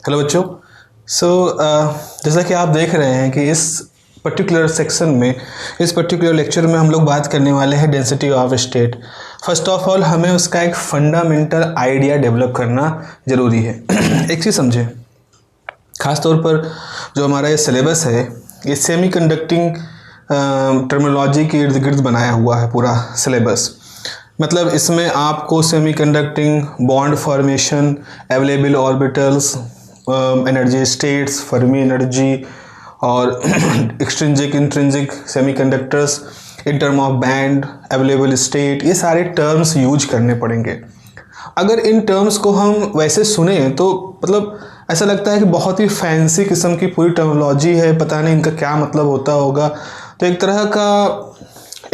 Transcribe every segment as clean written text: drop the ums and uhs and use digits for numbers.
Hello बच्चों। जैसा कि आप देख रहे हैं कि इस पर्टिकुलर सेक्शन में, इस पर्टिकुलर लेक्चर में हम लोग बात करने वाले हैं density of state. First of all हमें उसका एक फंडामेंटल आइडिया डेवलप करना ज़रूरी है। एक चीज़ समझें, ख़ास तौर पर जो हमारा ये सिलेबस है ये सेमी कंडक्टिंग टर्मिनोलॉजी के इर्द गिर्द बनाया हुआ है पूरा सिलेबस। मतलब इसमें आपको semi conducting, bond formation, available orbitals, energy states, Fermi energy और extrinsic intrinsic semiconductors in term of band, available state, ये सारे टर्म्स यूज करने पड़ेंगे। अगर इन टर्म्स को हम वैसे सुने तो मतलब ऐसा लगता है कि बहुत ही फैंसी किस्म की पूरी टर्मिनोलॉजी है, पता नहीं इनका क्या मतलब होता होगा। तो एक तरह का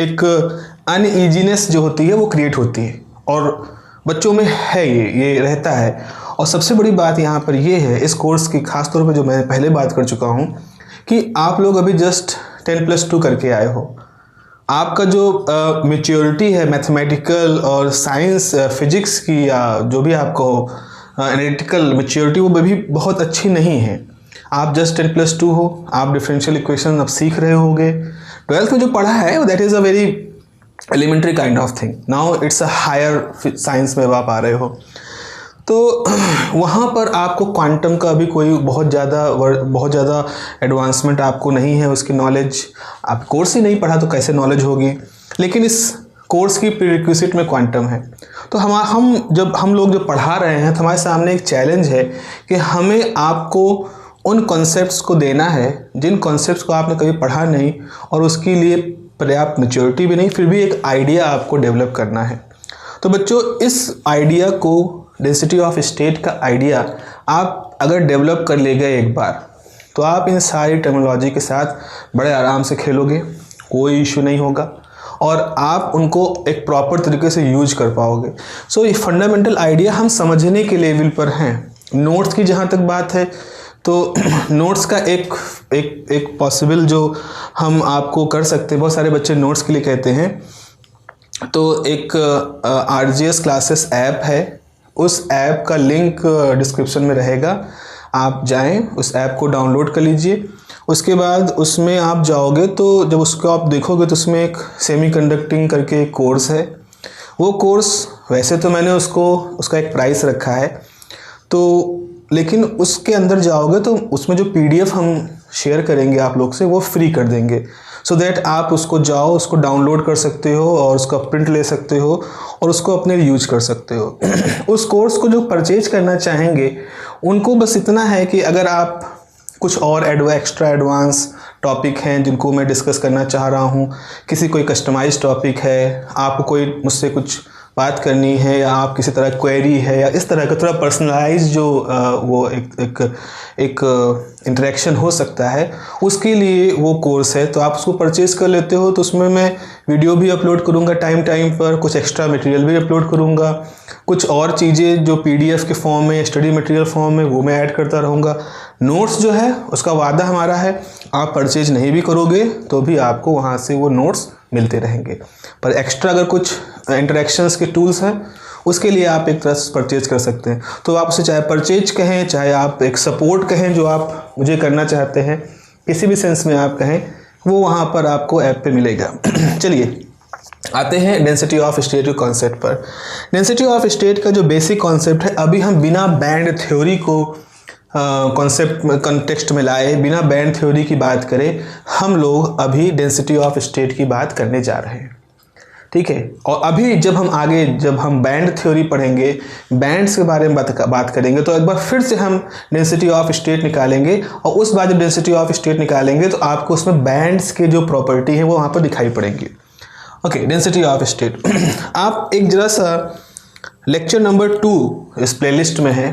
एक अनईजीनेस जो होती है वो क्रिएट होती है और बच्चों में है, ये रहता है। और सबसे बड़ी बात यहाँ पर ये है इस कोर्स की, खास तौर पर जो मैं पहले बात कर चुका हूँ कि आप लोग अभी जस्ट 10+2 करके आए हो। आपका जो मैच्योरिटी है मैथमेटिकल और साइंस फिजिक्स की, या जो भी आपको एनालिटिकल मैच्योरिटी, वो भी बहुत अच्छी नहीं है। आप जस्ट 10+2 हो, आप डिफरेंशियल इक्वेशन अब सीख रहे होगे। 12th में जो पढ़ा है that is a very elementary kind of thing. Now it's a higher science में आप आ रहे हो, तो वहाँ पर आपको क्वांटम का अभी कोई बहुत ज़्यादा एडवांसमेंट आपको नहीं है। उसकी नॉलेज, आप कोर्स ही नहीं पढ़ा तो कैसे नॉलेज होगी। लेकिन इस कोर्स की प्रीरिक्विजिट में क्वांटम है। तो हम लोग जो पढ़ा रहे हैं तो हमारे सामने एक चैलेंज है कि हमें आपको उन कॉन्सेप्ट्स को देना है जिन कॉन्सेप्ट्स को आपने कभी पढ़ा नहीं और उसके लिए पर्याप्त मैच्योरिटी भी नहीं, फिर भी एक आइडिया आपको डेवलप करना है। तो बच्चों, इस आइडिया को, डेंसिटी ऑफ स्टेट का आइडिया आप अगर डेवलप कर ले गए एक बार, तो आप इन सारी टर्मिनोलॉजी के साथ बड़े आराम से खेलोगे, कोई इशू नहीं होगा और आप उनको एक प्रॉपर तरीके से यूज कर पाओगे। सो ये फंडामेंटल आइडिया हम समझने के लेवल पर हैं। नोट्स की जहाँ तक बात है तो नोट्स का एक पॉसिबल जो हम आपको कर सकते हैं, बहुत सारे बच्चे नोट्स के लिए कहते हैं, तो एक RGS क्लासेस ऐप है। उस ऐप का लिंक डिस्क्रिप्शन में रहेगा, आप जाएं, उस ऐप को डाउनलोड कर लीजिए। उसके बाद उसमें आप जाओगे तो जब उसको आप देखोगे तो उसमें एक सेमी कंडक्टिंग करके एक कोर्स है। वो कोर्स वैसे तो मैंने उसका एक प्राइस रखा है, तो लेकिन उसके अंदर जाओगे तो उसमें जो PDF हम शेयर करेंगे आप लोग से वो फ्री कर देंगे, सो दैट आप उसको जाओ, उसको डाउनलोड कर सकते हो और उसका प्रिंट ले सकते हो और उसको अपने यूज कर सकते हो। उस कोर्स को जो परचेज करना चाहेंगे उनको बस इतना है कि अगर आप कुछ और एक्स्ट्रा एडवांस टॉपिक हैं जिनको मैं डिस्कस करना चाह रहा हूँ, किसी कोई कस्टमाइज टॉपिक है, आपको कोई मुझसे कुछ बात करनी है, या आप किसी तरह क्वेरी है, या इस तरह का थोड़ा पर्सनलाइज जो वो एक इंटरेक्शन हो सकता है, उसके लिए वो कोर्स है। तो आप उसको परचेज़ कर लेते हो। तो उसमें मैं वीडियो भी अपलोड करूँगा टाइम पर, कुछ एक्स्ट्रा मटेरियल भी अपलोड करूँगा, कुछ और चीज़ें जो PDF के फॉर्म में, स्टडी मटेरियल फॉर्म में, वो मैं ऐड करता रहूँगा। नोट्स जो है उसका वादा हमारा है, आप परचेज नहीं भी करोगे तो भी आपको वहाँ से वो नोट्स मिलते रहेंगे। पर एक्स्ट्रा अगर कुछ इंटरेक्शंस के टूल्स हैं उसके लिए आप एक तरह से परचेज कर सकते हैं। तो आप उसे चाहे परचेज कहें, चाहे आप एक सपोर्ट कहें जो आप मुझे करना चाहते हैं, किसी भी सेंस में आप कहें, वो वहाँ पर आपको ऐप पे मिलेगा। चलिए आते हैं डेंसिटी ऑफ स्टेट के कॉन्सेप्ट पर। डेंसिटी ऑफ स्टेट का जो बेसिक कॉन्सेप्ट है, अभी हम बिना बैंड थ्योरी को कॉन्टेक्स्ट में लाए, बिना बैंड थ्योरी की बात करें, हम लोग अभी डेंसिटी ऑफ स्टेट की बात करने जा रहे हैं, ठीक है। और अभी जब हम बैंड थ्योरी पढ़ेंगे, बैंड्स के बारे में बात करेंगे, तो एक बार फिर से हम डेंसिटी ऑफ स्टेट निकालेंगे और उस बार जब डेंसिटी ऑफ स्टेट निकालेंगे तो आपको उसमें बैंड्स के जो प्रॉपर्टी है वो वहाँ पर दिखाई पड़ेंगी। ओके, डेंसिटी ऑफ स्टेट आप एक जरा सा लेक्चर नंबर 2 इस प्लेलिस्ट में है,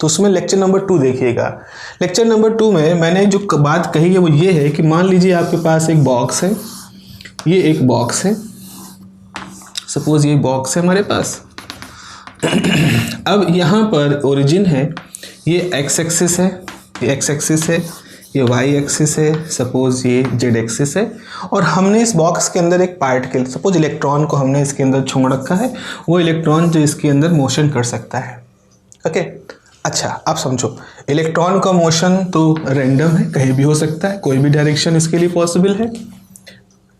तो उसमें लेक्चर नंबर 2 देखिएगा। लेक्चर नंबर 2 में मैंने जो बात कही है वो ये है कि मान लीजिए आपके पास एक बॉक्स है, ये एक बॉक्स है, सपोज ये बॉक्स है हमारे पास। अब यहाँ पर ओरिजिन है, ये x एक्सिस है, ये x एक्सिस है, ये y एक्सिस है, सपोज ये z एक्सिस है, और हमने इस बॉक्स के अंदर एक पार्टिकल, सपोज इलेक्ट्रॉन को हमने इसके अंदर छोड़ रखा है, वो इलेक्ट्रॉन जो इसके अंदर मोशन कर सकता है। ओके, अच्छा आप समझो, इलेक्ट्रॉन का मोशन तो रैंडम है, कहीं भी हो सकता है, कोई भी डायरेक्शन इसके लिए पॉसिबल है।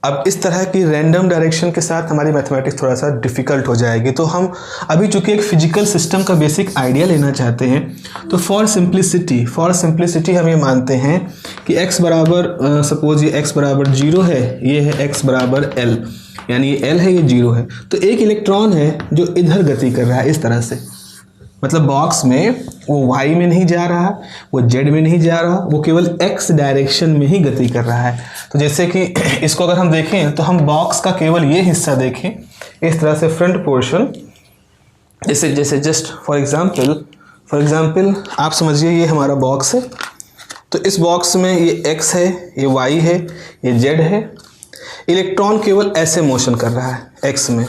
अब इस तरह की रैंडम डायरेक्शन के साथ हमारी मैथमेटिक्स थोड़ा सा डिफ़िकल्ट हो जाएगी। तो हम अभी चूंकि एक फिजिकल सिस्टम का बेसिक आइडिया लेना चाहते हैं, तो फॉर सिंप्लिसिटी हम ये मानते हैं कि x बराबर सपोज ये x बराबर 0 है, ये है x बराबर l, यानी ये l है, ये 0 है। तो एक इलेक्ट्रॉन है जो इधर गति कर रहा है इस तरह से, मतलब बॉक्स में वो y में नहीं जा रहा, वो z में नहीं जा रहा, वो केवल x डायरेक्शन में ही गति कर रहा है। तो जैसे कि इसको अगर हम देखें तो हम बॉक्स का केवल ये हिस्सा देखें इस तरह से, फ्रंट पोर्शन, जैसे जस्ट फॉर एग्जांपल आप समझिए ये हमारा बॉक्स है। तो इस बॉक्स में ये x है, ये y है, ये z है। इलेक्ट्रॉन केवल ऐसे मोशन कर रहा है x में।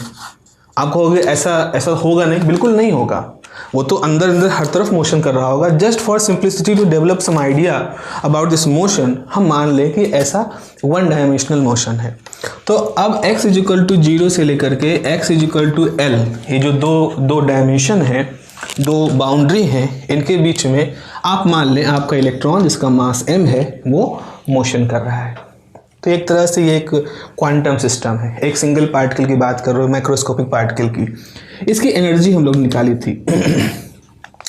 आप कहोगे ऐसा होगा नहीं, बिल्कुल नहीं होगा, वो तो अंदर अंदर हर तरफ मोशन कर रहा होगा। Just for simplicity to develop some idea about this motion, हम मान लें कि ऐसा वन डायमेंशनल मोशन है। तो अब x इजिकल टू 0 से लेकर के x इजिकल टू l, ये जो दो डायमेंशन है, दो बाउंड्री हैं, इनके बीच में आप मान लें आपका इलेक्ट्रॉन जिसका मास m है वो मोशन कर रहा है। तो एक तरह से ये एक क्वांटम सिस्टम है। एक सिंगल पार्टिकल की बात कर रहे हो, माइक्रोस्कोपिक पार्टिकल की। इसकी एनर्जी हम लोग निकाली थी।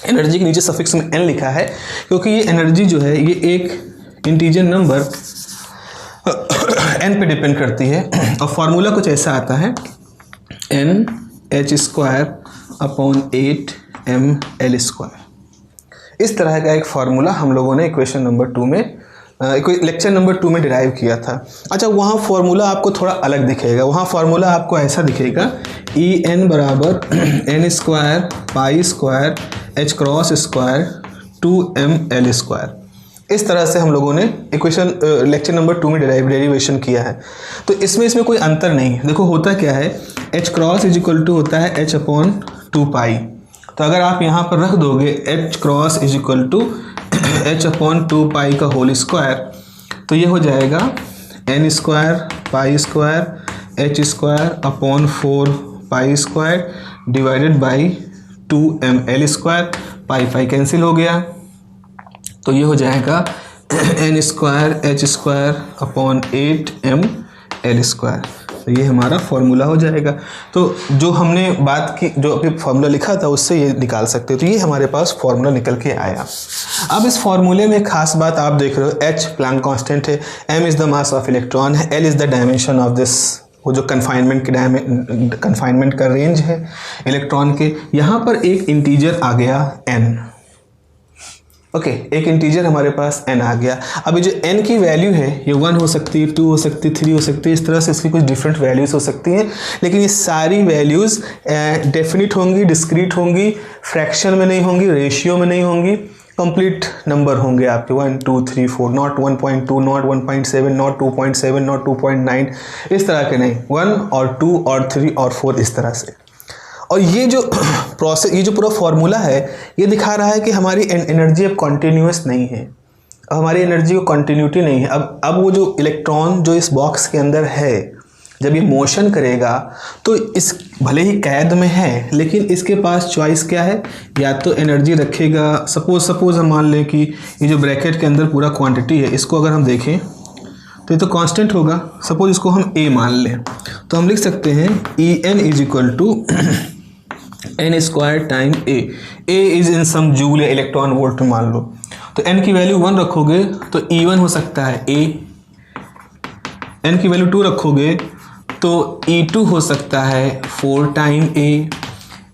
एनर्जी के नीचे सफिक्स में n लिखा है क्योंकि ये एनर्जी जो है ये एक इंटीजर नंबर n पे डिपेंड करती है। और फॉर्मूला कुछ ऐसा आता है, NH²/8mL²। इस तरह का एक फार्मूला हम लोगों ने इक्वेशन नंबर 2 में लेक्चर नंबर 2 में डिराइव किया था। अच्छा, वहाँ फार्मूला आपको थोड़ा अलग दिखेगा। वहाँ फार्मूला आपको ऐसा दिखेगा, En बराबर n²π²h×2mL²। इस तरह से हम लोगों ने इक्वेशन लेक्चर नंबर 2 में डेरिवेशन किया है। तो इसमें कोई अंतर नहीं है। देखो होता क्या है, h× इजिकल टू होता है h/2π। तो अगर आप यहाँ पर रख दोगे h× इजिकल टू h/2π का होल स्क्वायर, तो ये हो जाएगा n²π²h²/4π² divided by 2mL²। Pi cancel हो गया, तो ये हो जाएगा n²h²/8mL²। तो ये हमारा फॉर्मूला हो जाएगा। तो जो हमने बात की, जो अभी फॉर्मूला लिखा था उससे ये निकाल सकते हो। तो ये हमारे पास फॉर्मूला निकल के आया। अब इस फॉर्मूले में खास बात आप देख रहे हो, h प्लैंक कांस्टेंट है, m is the mass of electron है, l is the dimension of this, वो जो कन्फाइनमेंट का रेंज है इलेक्ट्रॉन के। यहाँ पर एक इंटीजर आ गया n। ओके, एक इंटीजर हमारे पास n आ गया। अभी जो n की वैल्यू है ये 1 हो सकती है, 2 हो सकती है, 3 हो सकती है, इस तरह से इसकी कुछ डिफरेंट वैल्यूज़ हो सकती हैं। लेकिन ये सारी वैल्यूज़ डेफिनिट होंगी, डिस्क्रीट होंगी, फ्रैक्शन में नहीं होंगी, रेशियो में नहीं होंगी, कंप्लीट नंबर होंगे आपके 1 2 3 4, नॉट 1.2, नॉट 1.7, नॉट 2.7, नॉट 2.9, इस तरह के नहीं, 1 और 2 और 3 और 4 इस तरह से। और ये जो प्रोसेस, ये जो पूरा फॉर्मूला है ये दिखा रहा है कि हमारी एनर्जी अब कॉन्टिन्यूस नहीं है, अब हमारी एनर्जी को कॉन्टिन्यूटी नहीं है। अब वो जो इलेक्ट्रॉन जो इस बॉक्स के अंदर है, जब ये मोशन करेगा तो इस भले ही कैद में है लेकिन इसके पास चॉइस क्या है, या तो एनर्जी रखेगा। सपोज हम मान लें कि ये जो ब्रैकेट के अंदर पूरा क्वांटिटी है, इसको अगर हम देखें तो ये तो कांस्टेंट होगा। सपोज इसको हम a मान लें, तो हम लिख सकते हैं En is equal to n² time a is in some joule या इलेक्ट्रॉन वोल्ट मान लो। तो n की वैल्यू 1 रखोगे तो E1 हो सकता है a, n की वैल्यू 2 रखोगे तो E2 हो सकता है 4 टाइम a,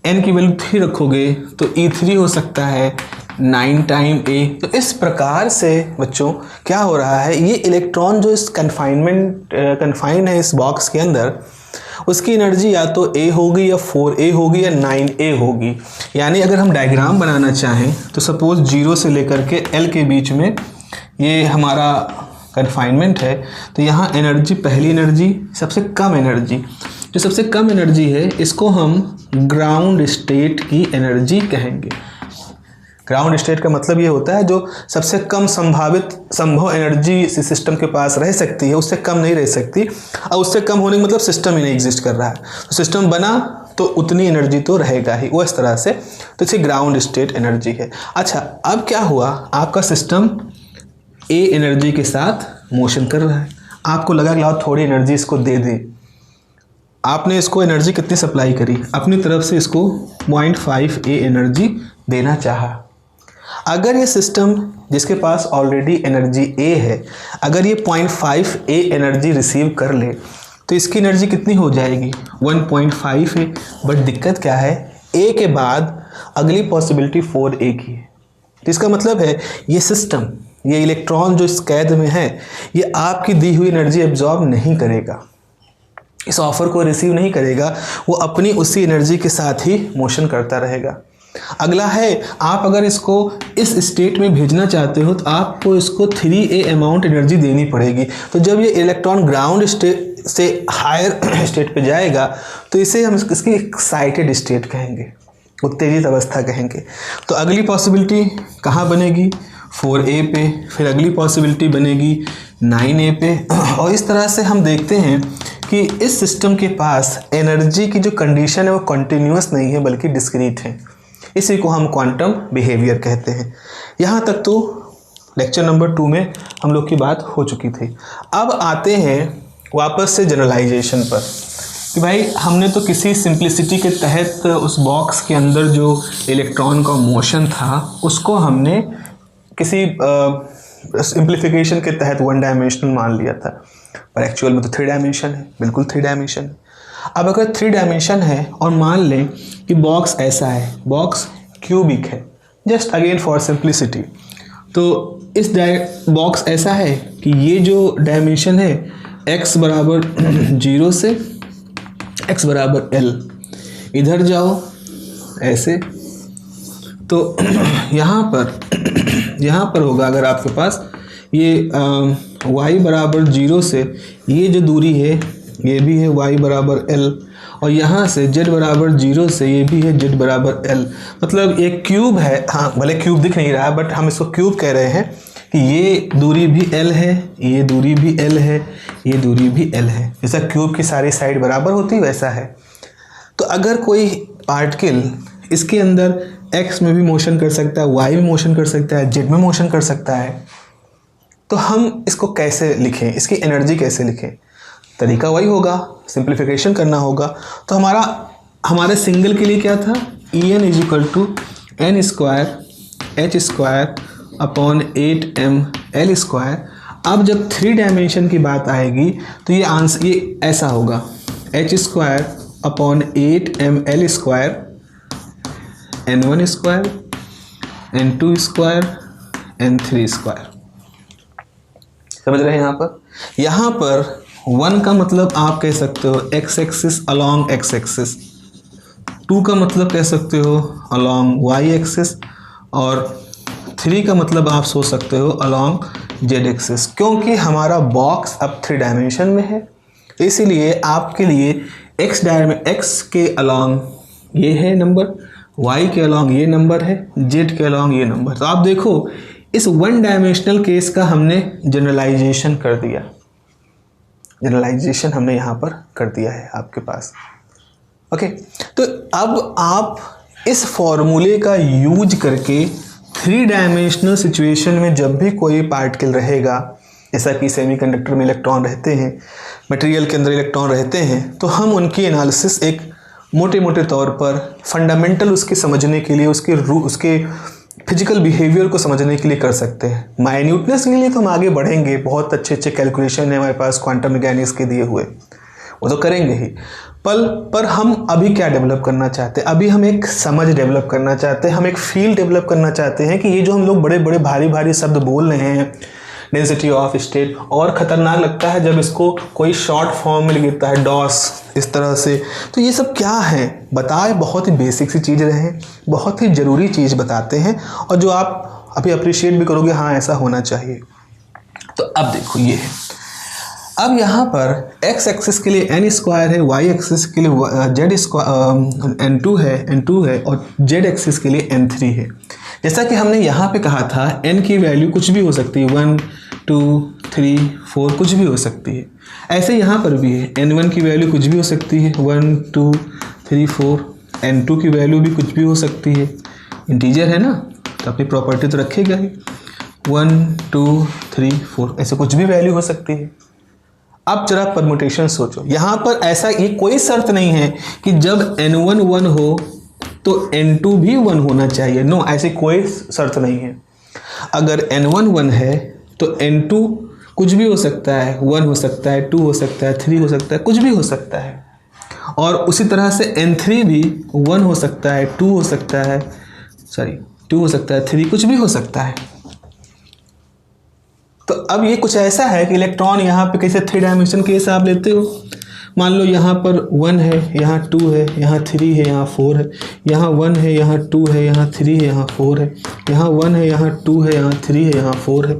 n की वैल्यू 3 रखोगे तो E3 हो सकता है 9 टाइम a। तो इस प्रकार से बच्चों क्या हो रहा है, ये इलेक्ट्रॉन जो इस कन्फाइन है इस बॉक्स के अंदर, उसकी एनर्जी या तो a होगी या 4a होगी या 9a होगी। यानी अगर हम डायग्राम बनाना चाहें तो सपोज 0 से लेकर के l के बीच में ये हमारा कन्फाइनमेंट है, तो यहाँ एनर्जी, पहली एनर्जी सबसे कम एनर्जी, जो सबसे कम एनर्जी है इसको हम ग्राउंड स्टेट की एनर्जी कहेंगे। ग्राउंड स्टेट का मतलब ये होता है जो सबसे कम संभव एनर्जी सिस्टम के पास रह सकती है, उससे कम नहीं रह सकती। और उससे कम होने का मतलब सिस्टम ही नहीं एग्जिस्ट कर रहा है। तो सिस्टम बना तो उतनी एनर्जी तो रहेगा ही, वो इस तरह से, तो इसे ग्राउंड स्टेट एनर्जी है। अच्छा, अब क्या हुआ, आपका सिस्टम ए एनर्जी के साथ मोशन कर रहा है, आपको लगा कि लाओ थोड़ी एनर्जी इसको दे दें, आपने इसको एनर्जी कितनी सप्लाई करी, अपनी तरफ से इसको 0.5 ए एनर्जी देना चाहा। अगर ये सिस्टम जिसके पास ऑलरेडी एनर्जी ए है, अगर ये 0.5 ए एनर्जी रिसीव कर ले तो इसकी एनर्जी कितनी हो जाएगी, 1.5 ए। बट दिक्कत क्या है, ए के बाद अगली पॉसिबिलिटी 4a की है। तो इसका मतलब है ये सिस्टम, ये इलेक्ट्रॉन जो इस कैद में है, ये आपकी दी हुई एनर्जी एब्जॉर्ब नहीं करेगा, इस ऑफर को रिसीव नहीं करेगा, वो अपनी उसी एनर्जी के साथ ही मोशन करता रहेगा। अगला है, आप अगर इसको इस स्टेट में भेजना चाहते हो तो आपको इसको 3a अमाउंट एनर्जी देनी पड़ेगी। तो जब ये इलेक्ट्रॉन ग्राउंड स्टेट से हायर स्टेट पे जाएगा तो इसे हम इसकी एक्साइटेड स्टेट कहेंगे, उत्तेजित अवस्था कहेंगे। तो अगली पॉसिबिलिटी कहाँ बनेगी, 4a पे, फिर अगली पॉसिबिलिटी बनेगी 9a पे। और इस तरह से हम देखते हैं कि इस सिस्टम के पास एनर्जी की जो कंडीशन है वो कंटिन्यूअस नहीं है बल्कि डिस्क्रीट है। इसी को हम क्वांटम बिहेवियर कहते हैं। यहाँ तक तो लेक्चर नंबर 2 में हम लोग की बात हो चुकी थी। अब आते हैं वापस से जनरलाइजेशन पर कि भाई हमने तो किसी सिंप्लिसिटी के तहत उस बॉक्स के अंदर जो इलेक्ट्रॉन का मोशन था उसको हमने किसी सिंप्लीफिकेशन के तहत 1 डायमेंशनल मान लिया था, पर एक्चुअल में तो 3 डायमेंशन है, बिल्कुल 3 डायमेंशन है। अब अगर 3 डायमेंशन है और मान लें कि बॉक्स ऐसा है, बॉक्स क्यूबिक है, जस्ट अगेन फॉर सिंप्लिसिटी, तो इस बॉक्स ऐसा है कि ये जो डायमेंशन है x बराबर 0 से x बराबर l, इधर जाओ ऐसे, तो यहाँ पर होगा अगर आपके पास ये y बराबर 0 से ये जो दूरी है ये भी है y बराबर l, और यहाँ से z बराबर 0 से ये भी है z बराबर l। मतलब ये क्यूब है, हाँ भले क्यूब दिख नहीं रहा बट हम इसको क्यूब कह रहे हैं कि ये दूरी भी l है, ये दूरी भी l है, ये दूरी भी l है। जैसा क्यूब की सारी साइड बराबर होती है वैसा है। तो अगर कोई पार्टिकल इसके अंदर x में भी मोशन कर सकता है, y में मोशन कर सकता है, z में मोशन कर सकता है, तो हम इसको कैसे लिखें, इसकी एनर्जी कैसे लिखें? तरीका वही होगा, सिंप्लीफिकेशन करना होगा। तो हमारे सिंगल के लिए क्या था, En is equal to n square h square upon 8ml square. अब जब 3 डायमेंशन की बात आएगी तो ये आंसर ये ऐसा होगा, h square upon 8ml square, n1 square, n2 square, n3 square. समझ रहे हैं? यहाँ पर 1 का मतलब आप कह सकते हो x axis along x axis, 2 का मतलब कह सकते हो अलॉन्ग y एक्सिस, और 3 का मतलब आप सोच सकते हो अलॉन्ग z एक्सिस। क्योंकि हमारा बॉक्स अब 3 डायमेंशन में है, इसीलिए आपके लिए x के अलॉन्ग ये है नंबर, y के अलॉन्ग ये नंबर है, z के अलॉन्ग ये नंबर। तो आप देखो इस 1 डायमेंशनल केस का हमने जनरलाइजेशन कर दिया, जनरलाइजेशन हमने यहाँ पर कर दिया है आपके पास। ओके, तो अब आप इस फॉर्मूले का यूज करके 3 डायमेंशनल सिचुएशन में जब भी कोई पार्टिकल रहेगा, जैसा कि सेमीकंडक्टर में इलेक्ट्रॉन रहते हैं, मटेरियल के अंदर इलेक्ट्रॉन रहते हैं, तो हम उनकी एनालिसिस एक मोटे मोटे तौर पर फंडामेंटल उसके समझने के लिए, उसके फिजिकल बिहेवियर को समझने के लिए कर सकते हैं। माइन्यूटनेस के लिए तो हम आगे बढ़ेंगे, बहुत अच्छे अच्छे कैलकुलेशन है हमारे पास क्वांटम मैकेनिक्स के दिए हुए, वो तो करेंगे ही। पर हम अभी क्या डेवलप करना चाहते हैं, अभी हम एक समझ डेवलप करना चाहते हैं, हम एक फील डेवलप करना चाहते हैं कि ये जो हम लोग बड़े बड़े भारी भारी शब्द बोल रहे हैं, डेंसिटी ऑफ स्टेट, और ख़तरनाक लगता है जब इसको कोई शॉर्ट फॉर्म में लिख देता है डॉस इस तरह से। तो ये सब क्या है बताए, बहुत ही बेसिक सी चीज़ रहे, बहुत ही ज़रूरी चीज़ बताते हैं, और जो आप अभी अप्रिशिएट भी करोगे, हाँ ऐसा होना चाहिए। तो अब देखो ये है, अब यहाँ पर x एक्सिस के लिए n स्क्वायर है, y एक्सिस के लिए z स्क्वायर n2 है और z एक्सिस के लिए n3 है। जैसा कि हमने यहाँ पे कहा था n की वैल्यू कुछ भी हो सकती है, 1 2 3 4 कुछ भी हो सकती है। ऐसे यहाँ पर भी है, n1 की वैल्यू कुछ भी हो सकती है, 1 2 3 4, n2 की वैल्यू भी कुछ भी हो सकती है, इंटीजर है ना तो अपनी प्रॉपर्टी तो रखेगा ही, 1 2 3 4 ऐसे कुछ भी वैल्यू हो सकती है। अब जरा परमुटेशन सोचो, यहाँ पर ऐसा ये कोई शर्त नहीं है कि जब n1 1 हो तो n2 भी 1 होना चाहिए, नो ऐसी कोई शर्त नहीं है। अगर n1 1 है तो n2 कुछ भी हो सकता है, 1 हो सकता है, 2 हो सकता है, 3 हो सकता है, कुछ भी हो सकता है। और उसी तरह से n3 भी 1 हो सकता है, 2 हो सकता है, 2 हो सकता है, 3 कुछ भी हो सकता है। तो अब ये कुछ ऐसा है कि इलेक्ट्रॉन यहाँ पे कैसे 3 डायमेंशन के हिसाब लेते हो, मान लो यहाँ पर 1 है, यहाँ 2 है, यहाँ 3 है, यहाँ 4 है, यहाँ 1 है, यहाँ 2 है, यहाँ 3 है, यहाँ 4 है, यहाँ 1 है, यहाँ 2 है, यहाँ 3 है, यहाँ 4 है।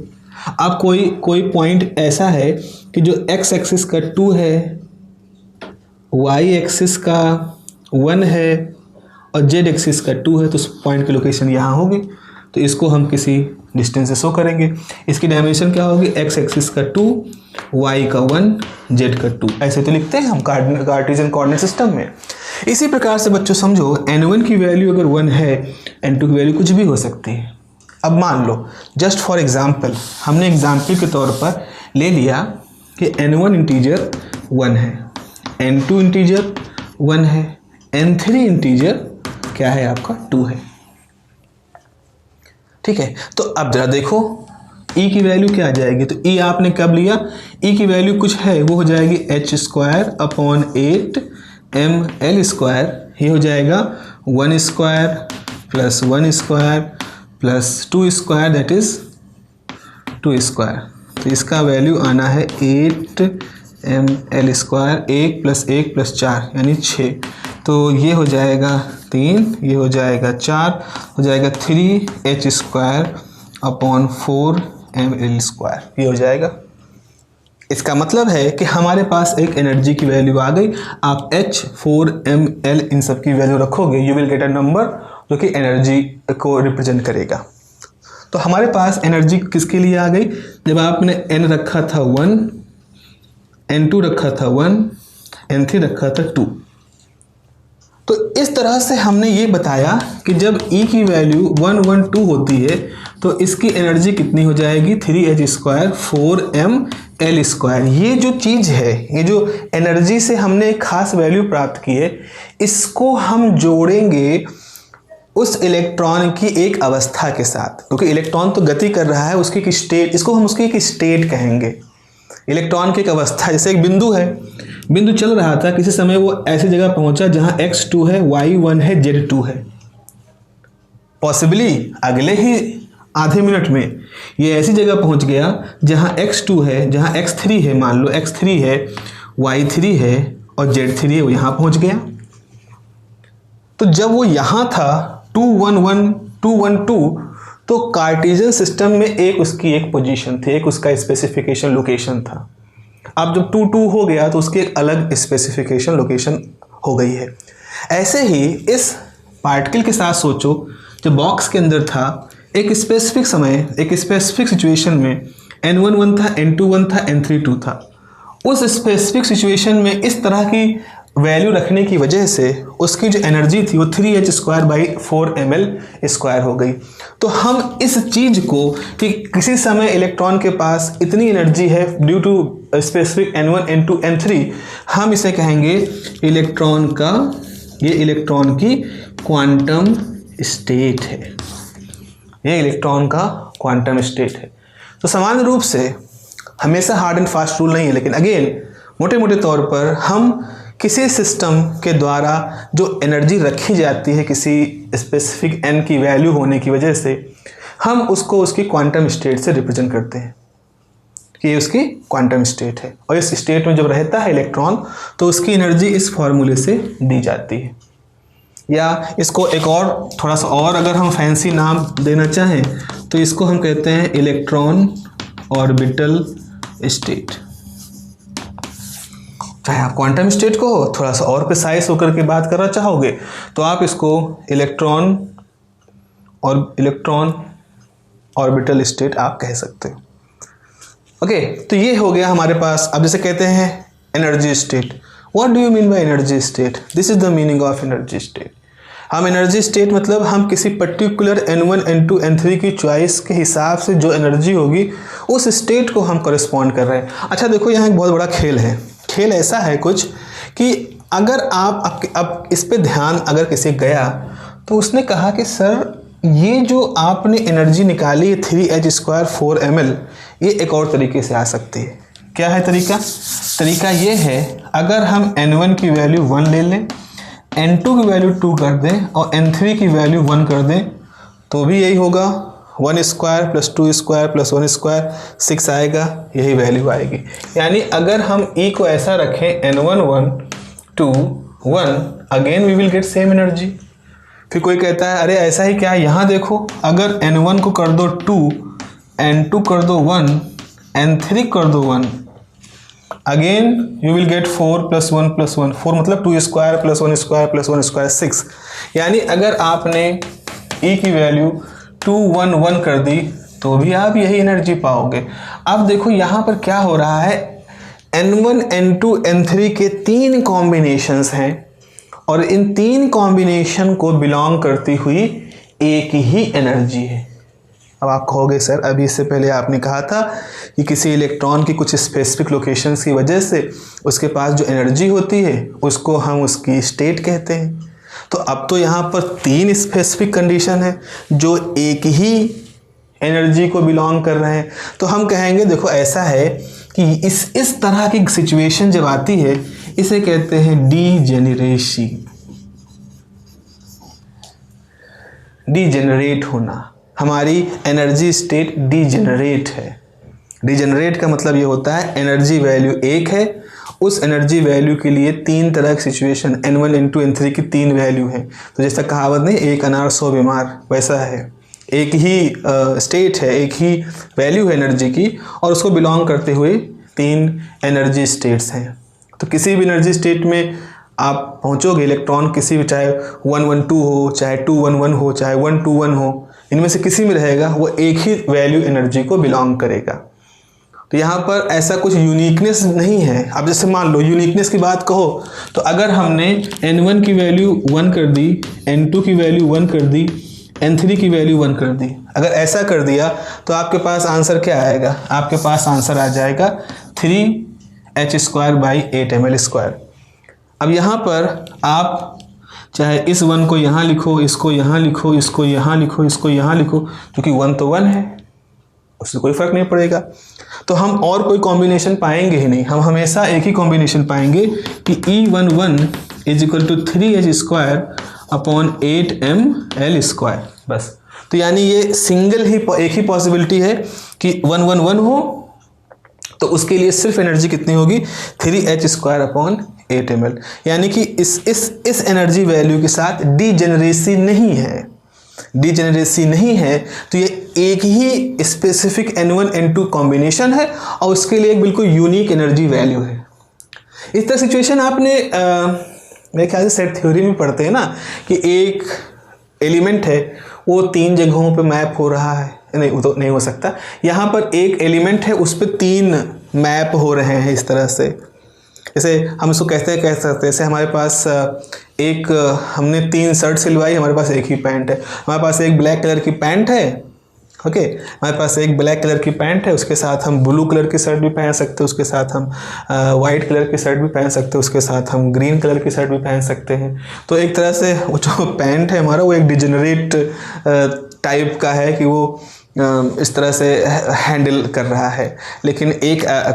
अब कोई पॉइंट ऐसा है कि जो x एक्सिस का 2 है, y एक्सिस का 1 है और z एक्सिस का 2 है, तो उस पॉइंट की लोकेशन यहाँ होगी। तो इसको हम किसी डिस्टेंस से शो करेंगे। इसकी डायमेंशन क्या होगी, x एक्सिस का 2, y का 1, z का 2, ऐसे तो लिखते हैं हम कार्टेशियन कोऑर्डिनेट सिस्टम में। इसी प्रकार से बच्चों समझो n1 की वैल्यू अगर 1 है, n2 की वैल्यू कुछ भी हो सकती है। अब मान लो जस्ट फॉर एग्जाम्पल, हमने एग्जाम्पल के तौर पर ले लिया कि n1 इंटीजर 1 है, n2 इंटीजर 1 है, n3 इंटीजर क्या है आपका 2 है। ठीक है, तो अब जरा देखो E की वैल्यू क्या आ जाएगी, तो E आपने कब लिया, E की वैल्यू कुछ है, वो हो जाएगी h² / 8 ml², ये हो जाएगा 1² + 1² + 2², दैट इज 2²। तो इसका वैल्यू आना है 8 ml², 1 + 1 + 4 यानी 6। तो ये हो जाएगा 3, ये हो जाएगा 4, हो जाएगा 3h² / 4 ml², ये हो जाएगा। इसका मतलब है कि हमारे पास एक एनर्जी की वैल्यू आ गई। आप h 4 ml इन सब की वैल्यू रखोगे, you will get a number जो कि एनर्जी को रिप्रेजेंट करेगा। तो हमारे पास एनर्जी किसके लिए आ गई, जब आपने n रखा था 1, n2 रखा था 1, n3 रखा था 2। तो इस तरह से हमने ये बताया कि जब E की वैल्यू 1 1 2 होती है तो इसकी एनर्जी कितनी हो जाएगी, 3h² 4 ml²। ये जो चीज़ है, ये जो एनर्जी से हमने एक खास वैल्यू प्राप्त की है, इसको हम जोड़ेंगे उस इलेक्ट्रॉन की एक अवस्था के साथ, क्योंकि इलेक्ट्रॉन तो गति कर रहा है, उसकी एक स्टेट, इसको हम उसकी एक स्टेट कहेंगे। इलेक्ट्रॉन की एक अवस्था, जैसे एक बिंदु है, बिंदु चल रहा था, किसी समय वो ऐसी जगह पहुंचा जहां x2 है, y1 है, z2 है। पॉसिबली अगले ही आधे मिनट में ये ऐसी जगह पहुंच गया जहां x2 है, जहां x3 है, मान लो x3 है, y3 है और z3 है, वो यहां पहुंच गया। तो जब वो यहां था 2 1 1 2 1 2, तो कार्टेशियन सिस्टम में एक उसकी एक पोजीशन थी, एक उसका स्पेसिफिकेशन लोकेशन था। अब जब 2 2 हो गया तो उसकी एक अलग स्पेसिफिकेशन लोकेशन हो गई है। ऐसे ही इस पार्टिकल के साथ सोचो, जो बॉक्स के अंदर था, एक स्पेसिफिक समय, एक स्पेसिफिक सिचुएशन में n1 1 था, n2 1 था, n3 2 था। उस स्पेसिफिक सिचुएशन में इस तरह की वैल्यू रखने की वजह से उसकी जो एनर्जी थी वो 3h² / 4 ml² हो गई। तो हम इस चीज़ को कि किसी समय इलेक्ट्रॉन के पास इतनी एनर्जी है due to specific n1 n2 n3, हम इसे कहेंगे इलेक्ट्रॉन का, ये इलेक्ट्रॉन की क्वांटम स्टेट है, ये इलेक्ट्रॉन का क्वांटम स्टेट है। तो सामान्य रूप से हमेशा हार्ड एंड फास्ट रूल नहीं है, लेकिन अगेन मोटे मोटे तौर पर हम किसी सिस्टम के द्वारा जो एनर्जी रखी जाती है किसी स्पेसिफिक n की वैल्यू होने की वजह से, हम उसको उसकी क्वांटम स्टेट से रिप्रेजेंट करते हैं कि ये उसकी क्वांटम स्टेट है। और इस स्टेट में जब रहता है इलेक्ट्रॉन तो उसकी एनर्जी इस फॉर्मूले से दी जाती है। या इसको एक और थोड़ा सा और अगर हम फैंसी नाम देना चाहें तो इसको हम कहते हैं इलेक्ट्रॉन ऑर्बिटल स्टेट। चाहे आप क्वांटम स्टेट को थोड़ा सा और प्रिसाइज होकर के बात करना चाहोगे तो आप इसको इलेक्ट्रॉन ऑर्बिटल स्टेट आप कह सकते हो। ओके, तो ये हो गया हमारे पास। अब जैसे कहते हैं energy state, what do you mean by energy state? This is the meaning of energy state. हम एनर्जी स्टेट मतलब हम किसी पर्टिकुलर n1 n2 n3 की चॉइस के हिसाब से जो एनर्जी होगी उस स्टेट को हम कॉरेस्पॉन्ड कर रहे हैं। अच्छा देखो, यहाँ एक बहुत बड़ा खेल है। खेल ऐसा है कुछ कि अगर आप अब इस पे ध्यान अगर किसी गया तो उसने कहा कि सर ये जो आपने एनर्जी निकाली है 3h² 4 ml, ये एक और तरीके से आ सकती है। क्या है तरीका? तरीका ये है, अगर हम n1 की वैल्यू 1 ले लें, n2 की वैल्यू 2 कर दें और n3 की वैल्यू 1 कर दें तो भी यही होगा। 1² + 2² + 1² 6 आएगा, यही वैल्यू आएगी। यानी अगर हम e को ऐसा रखें n1 1 2 1, again we will get same energy. फिर कोई कहता है अरे ऐसा ही क्या, यहाँ देखो अगर n1 को कर दो 2, n2 कर दो 1, n3 कर दो 1, अगेन यू विल गेट 4 + 1 + 1, 4 मतलब 2² + 1² + 1² 6। यानी अगर आपने e की वैल्यू 2 1 1 कर दी तो भी आप यही एनर्जी पाओगे। अब देखो यहाँ पर क्या हो रहा है, n1 n2 n3 के 3 कॉम्बिनेशंस हैं और इन 3 कॉम्बिनेशन को बिलोंग करती हुई एक ही एनर्जी है। अब आप कहोगे सर अभी इससे पहले आपने कहा था कि किसी इलेक्ट्रॉन की कुछ स्पेसिफिक लोकेशंस की वजह से उसके पास जो एनर्जी होती है उसको हम उसकी स्टेट कहते हैं। तो अब तो यहाँ पर 3 स्पेसिफिक कंडीशन है जो एक ही एनर्जी को बिलोंग कर रहे हैं। तो हम कहेंगे देखो ऐसा है कि इस तरह की सिचुएशन जब आती है इसे कहते हैं डीजेनरेसी, डीजेनरेट होना। हमारी एनर्जी स्टेट डीजेनरेट है। डीजेनरेट का मतलब ये होता है एनर्जी वैल्यू 1 है, उस एनर्जी वैल्यू के लिए 3 तरह की सिचुएशन n1 n2 n3 की 3 वैल्यू हैं। तो जैसा कहावत नहीं, एक अनार 100 बीमार, वैसा है। एक ही स्टेट है, एक ही वैल्यू है एनर्जी की और उसको बिलोंग करते हुए 3 एनर्जी स्टेट्स हैं। तो किसी भी एनर्जी स्टेट में आप पहुंचोगे, इलेक्ट्रॉन किसी भी, चाहे 1 1 2 हो, चाहे 2 1 1 हो, चाहे 1 2 1 हो, इनमें से किसी में रहेगा, वो एक ही वैल्यू एनर्जी को बिलोंग करेगा। तो यहाँ पर ऐसा कुछ यूनिकनेस नहीं है। अब जैसे मान लो यूनिकनेस की बात कहो तो अगर हमने n1 की वैल्यू 1 कर दी, n2 की वैल्यू 1 कर दी, n3 की वैल्यू 1 कर दी, अगर ऐसा कर दिया तो आपके पास आंसर क्या आएगा? आपके पास आंसर आ जाएगा 3h² / 8 ml²। अब यहाँ पर आप चाहे इस 1 को यहाँ लिखो, इसको यहाँ लिखो, इसको यहाँ लिखो, इसको यहाँ लिखो, क्योंकि 1 तो 1 है, उससे कोई फर्क नहीं पड़ेगा। तो हम और कोई कॉम्बिनेशन पाएंगे ही नहीं, हम हमेशा एक ही कॉम्बिनेशन पाएंगे कि E11 = 3h² / 8 ml², बस। तो यानी ये सिंगल ही एक ही पॉसिबिलिटी है कि 1 1 1 हो तो उसके लिए सिर्फ एनर्जी कितनी होगी? 3h² / 8 ml। यानी कि इस एनर्जी वैल्यू के साथ डीजेनरेसी नहीं है, डीजेनरेसी नहीं है। तो ये एक ही स्पेसिफिक n1 n2 कॉम्बिनेशन है और उसके लिए एक बिल्कुल यूनिक एनर्जी वैल्यू है। इस तरह सिचुएशन आपने मेरे ख्याल से सेट थ्योरी में पढ़ते हैं ना कि एक एलिमेंट है वो 3 जगहों पे मैप हो रहा है। नहीं, वो तो नहीं हो सकता। यहाँ पर एक एलिमेंट है उस पर 3 मैप हो रहे हैं इस तरह से। जैसे हम इसको कह सकते हैं, जैसे हमारे पास हमने 3 शर्ट सिलवाई, हमारे पास एक ही पैंट है। हमारे पास एक ब्लैक कलर की पैंट है, ओके, हमारे पास एक ब्लैक कलर की पैंट है, उसके साथ हम ब्लू कलर की शर्ट भी पहन सकते हैं, उसके साथ हम वाइट कलर की शर्ट भी पहन सकते हैं, उसके साथ हम ग्रीन कलर की शर्ट भी पहन सकते हैं। तो एक तरह से वो जो पैंट है हमारा वो एक डिजेनरेट टाइप का है कि वो इस तरह से हैंडल कर रहा है। लेकिन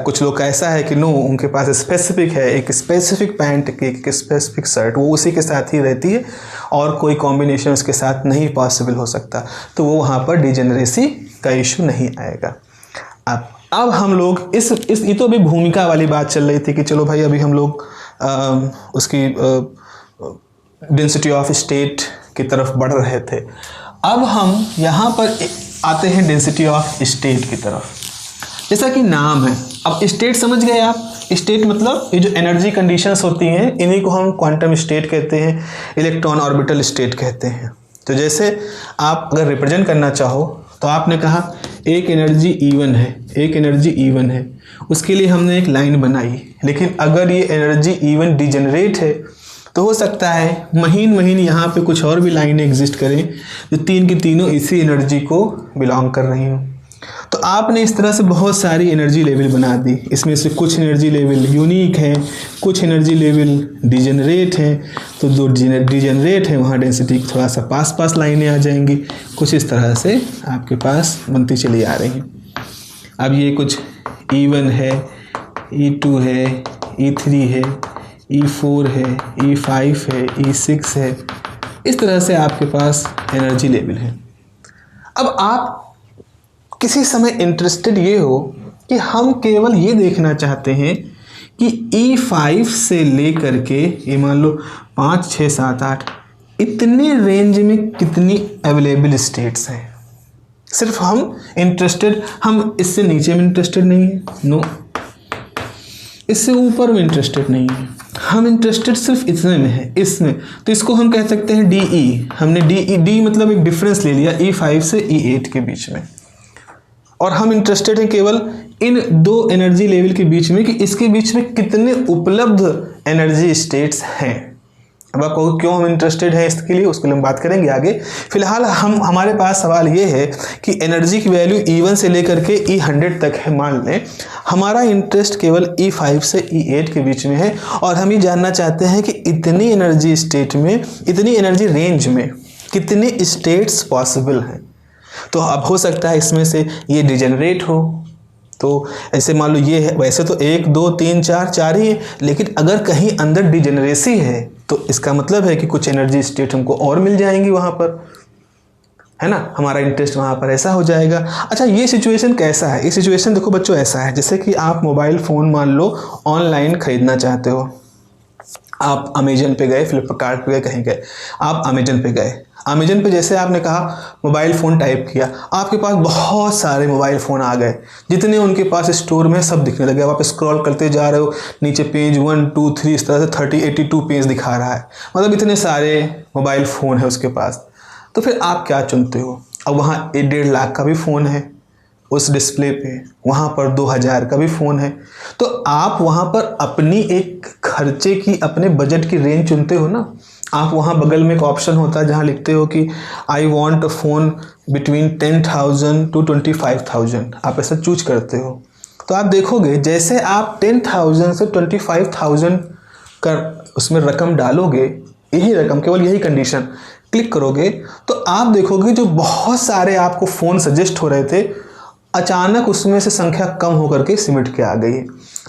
कुछ लोग का ऐसा है कि नो, उनके पास स्पेसिफिक है, एक स्पेसिफिक पैंट की, एक स्पेसिफिक शर्ट, वो उसी के साथ ही रहती है और कोई कॉम्बिनेशन उसके साथ नहीं पॉसिबल हो सकता। तो वो वहाँ पर डिजेनरेसी का इशू नहीं आएगा। अब हम लोग ये तो अभी भूमिका वाली बात चल रही थी कि चलो भाई अभी हम लोग उसकी डेंसिटी ऑफ स्टेट की तरफ बढ़ रहे थे। अब हम यहाँ पर आते हैं डेंसिटी ऑफ स्टेट की तरफ। जैसा कि नाम है, अब स्टेट समझ गए आप। स्टेट मतलब ये जो एनर्जी कंडीशंस होती हैं इन्हीं को हम क्वांटम स्टेट कहते हैं, इलेक्ट्रॉन ऑर्बिटल स्टेट कहते हैं। तो जैसे आप अगर रिप्रेजेंट करना चाहो तो आपने कहा एक एनर्जी E1 है, एक एनर्जी E1 है, उसके लिए हमने एक लाइन बनाई, लेकिन अगर ये एनर्जी E1 डिजेनरेट है तो हो सकता है महीन महीन यहाँ पे कुछ और भी लाइनें एग्जिस्ट करें जो तीन की तीनों इसी एनर्जी को बिलोंग कर रही हों। तो आपने इस तरह से बहुत सारी एनर्जी लेवल बना दी। इसमें से कुछ एनर्जी लेवल यूनिक हैं, कुछ एनर्जी लेवल डिजेनरेट हैं। तो जो डिजेनरेट है वहाँ डेंसिटी थोड़ा सा पास पास लाइनें आ जाएंगी। कुछ इस तरह से आपके पास बनती चली आ रही हैं। अब ये कुछ E1 है, E2 है, E3 है, E4 है, E5 है, E6 है। इस तरह से आपके पास एनर्जी लेवल है। अब आप किसी समय इंटरेस्टेड ये हो कि हम केवल ये देखना चाहते हैं कि E5 से लेकर के ये मान लो 5, 6, 7, 8 इतने रेंज में कितनी अवेलेबल स्टेट्स हैं। सिर्फ हम इससे नीचे में इंटरेस्टेड नहीं है, नो, इससे ऊपर में इंटरेस्टेड नहीं है, हम इंटरेस्टेड सिर्फ इतने में है, इसमें। तो इसको हम कह सकते हैं DE। हमने डी मतलब एक डिफरेंस ले लिया E5 से E8 के बीच में, और हम इंटरेस्टेड हैं केवल इन दो एनर्जी लेवल के बीच में कि इसके बीच में कितने उपलब्ध एनर्जी स्टेट्स हैं। अब आप कहोगे क्यों हम इंटरेस्टेड हैं इसके लिए, उसके लिए हम बात करेंगे आगे। फिलहाल हमारे पास सवाल ये है कि एनर्जी की वैल्यू E1 से लेकर के E100 तक है। मान लें हमारा इंटरेस्ट केवल E5 से E8 के बीच में है, और हम ये जानना चाहते हैं कि इतनी एनर्जी स्टेट में, इतनी एनर्जी रेंज में कितने स्टेट्स पॉसिबल हैं। तो अब हो सकता है इसमें से ये डिजेनरेट हो, तो ऐसे मान लो ये है, वैसे तो 1, 2, 3, 4 ही है, लेकिन अगर कहीं अंदर डिजेनरेसी है तो इसका मतलब है कि कुछ एनर्जी स्टेट हमको और मिल जाएंगी वहाँ पर, है ना, हमारा इंटरेस्ट वहाँ पर ऐसा हो जाएगा। अच्छा, ये सिचुएशन कैसा है? ये सिचुएशन देखो बच्चों ऐसा है जैसे कि आप मोबाइल फ़ोन मान लो ऑनलाइन ख़रीदना चाहते हो। आप अमेजन पे गए, फ्लिपकार्ट पे गए, कहीं गए, आप अमेजन पे गए। अमेजन पे जैसे आपने कहा मोबाइल फ़ोन टाइप किया, आपके पास बहुत सारे मोबाइल फ़ोन आ गए, जितने उनके पास स्टोर में सब दिखने लगे। अब आप स्क्रॉल करते जा रहे हो, नीचे पेज 1, 2, 3 इस तरह से 30, 82 पेज दिखा रहा है, मतलब इतने सारे मोबाइल फ़ोन है उसके पास। तो फिर आप क्या चुनते हो? अब वहाँ 1.5 लाख का भी फ़ोन है उस डिस्प्ले पे, वहाँ पर 2000 का भी फ़ोन है। तो आप वहाँ पर अपनी एक खर्चे की, अपने बजट की रेंज चुनते हो ना। आप वहाँ बगल में एक ऑप्शन होता है जहाँ लिखते हो कि I want a phone between 10,000 to 25,000, आप ऐसा चूज करते हो। तो आप देखोगे जैसे आप 10,000 से 25,000 का उसमें रकम डालोगे, यही रकम, केवल यही कंडीशन क्लिक करोगे, तो आप देखोगे जो बहुत सारे आपको फ़ोन सजेस्ट हो रहे थे, अचानक उसमें से संख्या कम होकर के सिमट के आ गई।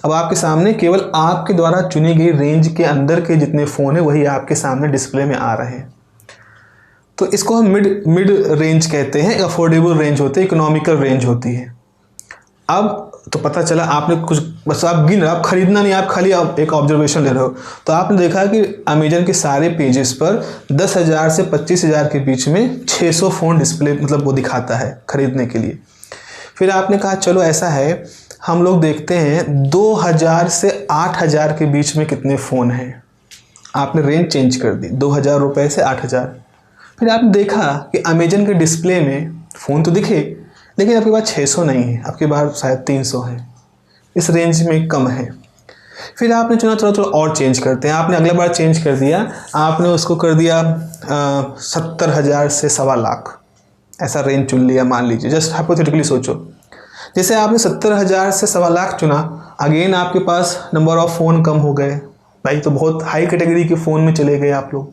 अब आपके सामने केवल आपके द्वारा चुनी गई रेंज के अंदर के जितने फ़ोन है वही आपके सामने डिस्प्ले में आ रहे हैं। तो इसको हम मिड रेंज कहते हैं, अफोर्डेबल रेंज होते हैं, इकोनॉमिकल रेंज होती है। अब तो पता चला आपने कुछ, बस आप गिन रहे, आप खरीदना नहीं, आप खाली एक ऑब्जर्वेशन ले रहे हो। तो आपने देखा कि अमेजन के सारे पेजेस पर 10,000 से 25,000 के बीच में 600 फ़ोन डिस्प्ले, मतलब वो दिखाता है खरीदने के लिए। फिर आपने कहा चलो ऐसा है, हम लोग देखते हैं 2000 से 8000 के बीच में कितने फ़ोन हैं। आपने रेंज चेंज कर दी 2000 रुपये से 8000। फिर आपने देखा कि अमेजन के डिस्प्ले में फ़ोन तो दिखे, लेकिन आपके पास 600 नहीं है, आपके पास शायद 300 है, इस रेंज में कम है। फिर आपने चुना थोड़ा और चेंज करते हैं। आपने अगला बार चेंज कर दिया, आपने उसको कर दिया 70,000 से 1.25 लाख, ऐसा रेंज चुन लिया मान लीजिए। जस्ट हाइपोथेटिकली सोचो, जैसे आपने 70,000 से 1.25 लाख चुना, अगेन आपके पास नंबर ऑफ़ फ़ोन कम हो गए भाई, तो बहुत हाई कैटेगरी के फ़ोन में चले गए आप लोग।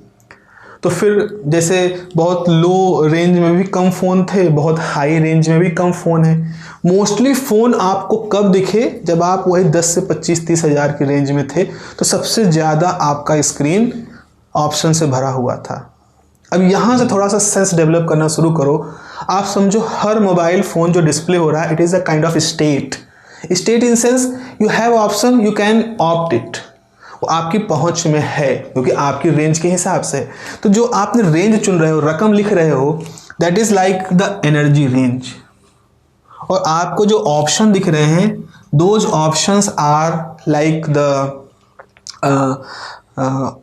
तो फिर जैसे बहुत लो रेंज में भी कम फ़ोन थे, बहुत हाई रेंज में भी कम फ़ोन है। मोस्टली फ़ोन आपको कब दिखे? जब आप वही 10 से 25-30 हज़ार की रेंज में थे, तो सबसे ज़्यादा आपका स्क्रीन ऑप्शन से भरा हुआ था। अब यहाँ से थोड़ा सा सेंस डेवलप करना शुरू करो। आप समझो हर मोबाइल फ़ोन जो डिस्प्ले हो रहा है, it is a kind of state in sense you have option, you can opt it, वो आपकी पहुंच में है क्योंकि आपकी रेंज के हिसाब से। तो जो आपने रेंज चुन रहे हो, रकम लिख रहे हो, that is like the energy range. और आपको जो ऑप्शन दिख रहे हैं, those options are like the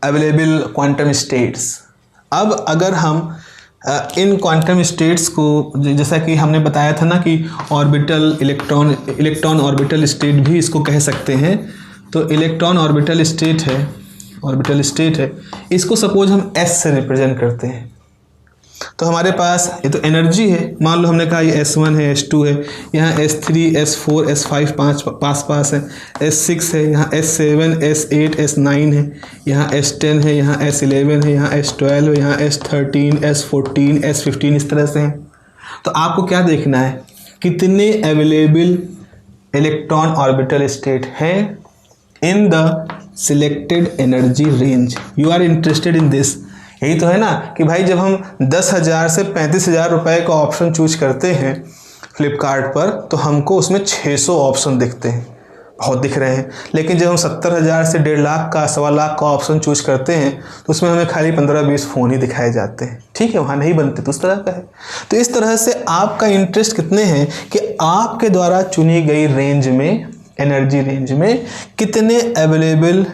available quantum states. अब अगर हम इन क्वांटम स्टेट्स को जैसा कि हमने बताया था ना कि ऑर्बिटल इलेक्ट्रॉन ऑर्बिटल स्टेट भी इसको कह सकते हैं। तो इलेक्ट्रॉन ऑर्बिटल स्टेट है, इसको सपोज हम S से रिप्रेजेंट करते हैं। तो हमारे पास ये तो एनर्जी है, मान लो हमने कहा ये S1 है, S2 है, यहाँ S3 S4 S5 पास है, S6 है, यहाँ S7 S8 S9 है, यहाँ S10 है, यहाँ S11 है, यहाँ S12 है, यहाँ S13 S14 S15 इस तरह से है। तो आपको क्या देखना है, कितने अवेलेबल इलेक्ट्रॉन ऑर्बिटल स्टेट हैं in the selected energy range. You are interested in this. यही तो है ना कि भाई जब हम 10,000 से 35,000 रुपए का ऑप्शन चूज करते हैं फ्लिपकार्ट पर, तो हमको उसमें 600 ऑप्शन दिखते हैं, बहुत दिख रहे हैं। लेकिन जब हम 70,000 से 1.5 लाख का 1.25 लाख का ऑप्शन चूज करते हैं तो उसमें हमें खाली 15-20 फ़ोन ही दिखाए जाते हैं। ठीक है, वहाँ नहीं बनते, तो उस तरह का है। तो इस तरह से आपका इंटरेस्ट कितने हैं कि आपके द्वारा चुनी गई रेंज में, एनर्जी रेंज में कितने available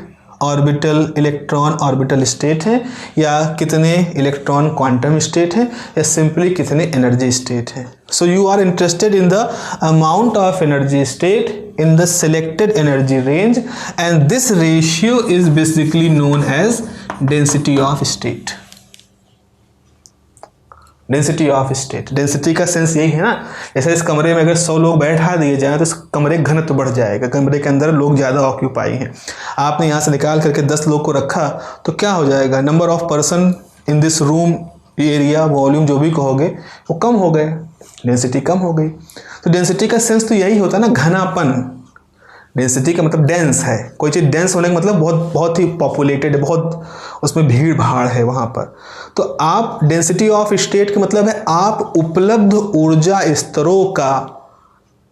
orbital electron orbital state हैं, या कितने इलेक्ट्रॉन क्वांटम स्टेट हैं, या सिंपली कितने एनर्जी स्टेट हैं। So you are interested in the amount of energy state in the selected energy range, and this ratio is basically known as density of state. Density of state, density का sense यही है ना, जैसे इस कमरे में अगर 100 लोग बैठा दिए जाएं तो इस कमरे का घनत्व बढ़ जाएगा, कमरे के अंदर लोग ज़्यादा ऑक्यूपाई हैं। आपने यहाँ से निकाल करके 10 लोग को रखा तो क्या हो जाएगा, number of person in this room, area, volume जो भी कहोगे वो कम हो गए, डेंसिटी कम हो गई। तो डेंसिटी का सेंस तो यही होता है ना, घनापन। डेंसिटी का मतलब डेंस है, कोई चीज़ डेंस होने का मतलब बहुत ही पॉपुलेटेड है, बहुत उसमें भीड़ भाड़ है वहाँ पर। तो आप डेंसिटी ऑफ स्टेट का मतलब है आप उपलब्ध ऊर्जा स्तरों का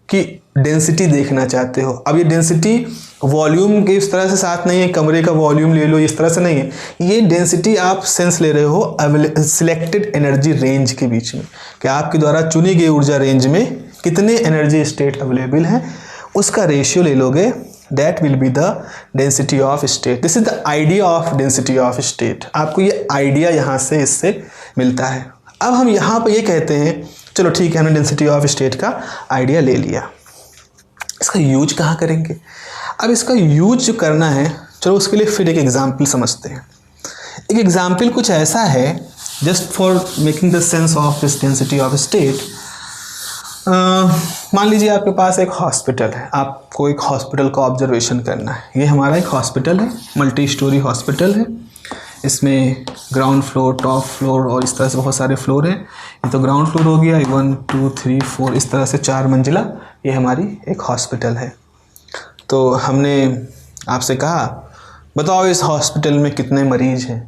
की डेंसिटी देखना चाहते हो। अब ये डेंसिटी वॉल्यूम के इस तरह से साथ नहीं है, कमरे का वॉल्यूम ले लो इस तरह से नहीं है, ये डेंसिटी आप सेंस ले रहे हो सिलेक्टेड एनर्जी रेंज के बीच में, कि आपके द्वारा चुनी गई ऊर्जा रेंज में कितने एनर्जी स्टेट अवेलेबल हैं, उसका रेशियो ले लोगे, that will be the density of state. This is the idea of density of state. आपको ये आइडिया यहाँ से इससे मिलता है। अब हम यहाँ पे ये कहते हैं, चलो ठीक है, हमने डेंसिटी ऑफ स्टेट का आइडिया ले लिया, इसका यूज कहाँ करेंगे। अब इसका यूज जो करना है, चलो उसके लिए फिर एक एग्जाम्पल समझते हैं। एक एग्जाम्पल कुछ ऐसा है, just for making the sense of this density of state. मान लीजिए आपके पास एक हॉस्पिटल है, आपको एक हॉस्पिटल का ऑब्जर्वेशन करना है। ये हमारा एक हॉस्पिटल है, मल्टी स्टोरी हॉस्पिटल है, इसमें ग्राउंड फ्लोर, टॉप फ्लोर और इस तरह से बहुत सारे फ्लोर हैं। ये तो ग्राउंड फ्लोर हो गया, 1 2 3 4 इस तरह से 4 मंजिला ये हमारी एक हॉस्पिटल है। तो हमने आपसे कहा बताओ इस हॉस्पिटल में कितने मरीज हैं।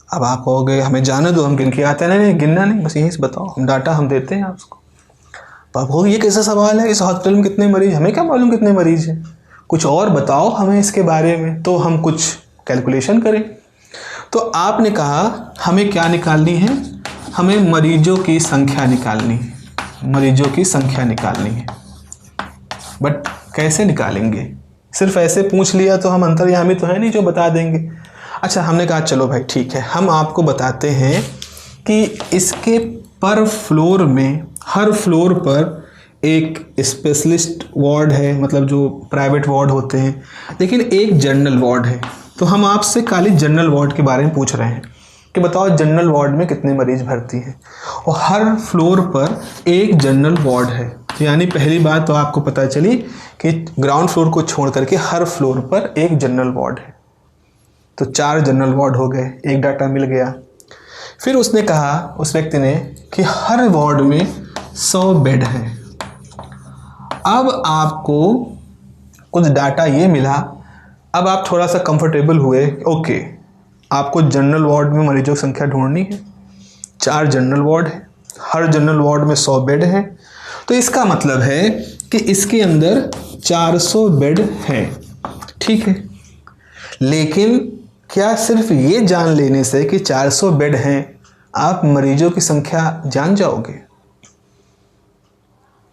अब आप कहोगे हमें जाने दो, हम गिन के आते हैं। नहीं, गिनना नहीं, बस यही से बताओ, हम डाटा हम देते हैं आपको। तो आप कहोगे ये कैसा सवाल है, इस हॉस्पिटल में कितने मरीज, हमें क्या मालूम कितने मरीज हैं, कुछ और बताओ हमें इसके बारे में, तो हम कुछ कैलकुलेशन करें। तो आपने कहा हमें क्या निकालनी है, हमें मरीजों की संख्या निकालनी है, मरीजों की संख्या निकालनी है। बट कैसे निकालेंगे, सिर्फ ऐसे पूछ लिया तो हम अंतर्यामी तो है नहीं जो बता देंगे। अच्छा, हमने कहा चलो भाई ठीक है, हम आपको बताते हैं कि इसके पर फ्लोर में, हर फ्लोर पर एक स्पेशलिस्ट वार्ड है, मतलब जो प्राइवेट वार्ड होते हैं, लेकिन एक जनरल वार्ड है। तो हम आपसे खाली जनरल वार्ड के बारे में पूछ रहे हैं कि बताओ जनरल वार्ड में कितने मरीज भर्ती हैं, और हर फ्लोर पर एक जनरल वार्ड है। यानी पहली बात तो आपको पता चली कि ग्राउंड फ्लोर को छोड़ करके हर फ्लोर पर एक जनरल वार्ड है। तो 4 जनरल वार्ड हो गए, एक डाटा मिल गया। फिर उसने कहा, उस व्यक्ति ने, कि हर वार्ड में 100 बेड हैं। अब आपको कुछ डाटा ये मिला, अब आप थोड़ा सा कंफर्टेबल हुए, ओके आपको जनरल वार्ड में मरीजों की संख्या ढूंढनी है, 4 जनरल वार्ड है, हर जनरल वार्ड में 100 बेड हैं। तो इसका मतलब है कि इसके अंदर 400 बेड हैं, ठीक है। लेकिन क्या सिर्फ ये जान लेने से कि 400 बेड हैं आप मरीजों की संख्या जान जाओगे?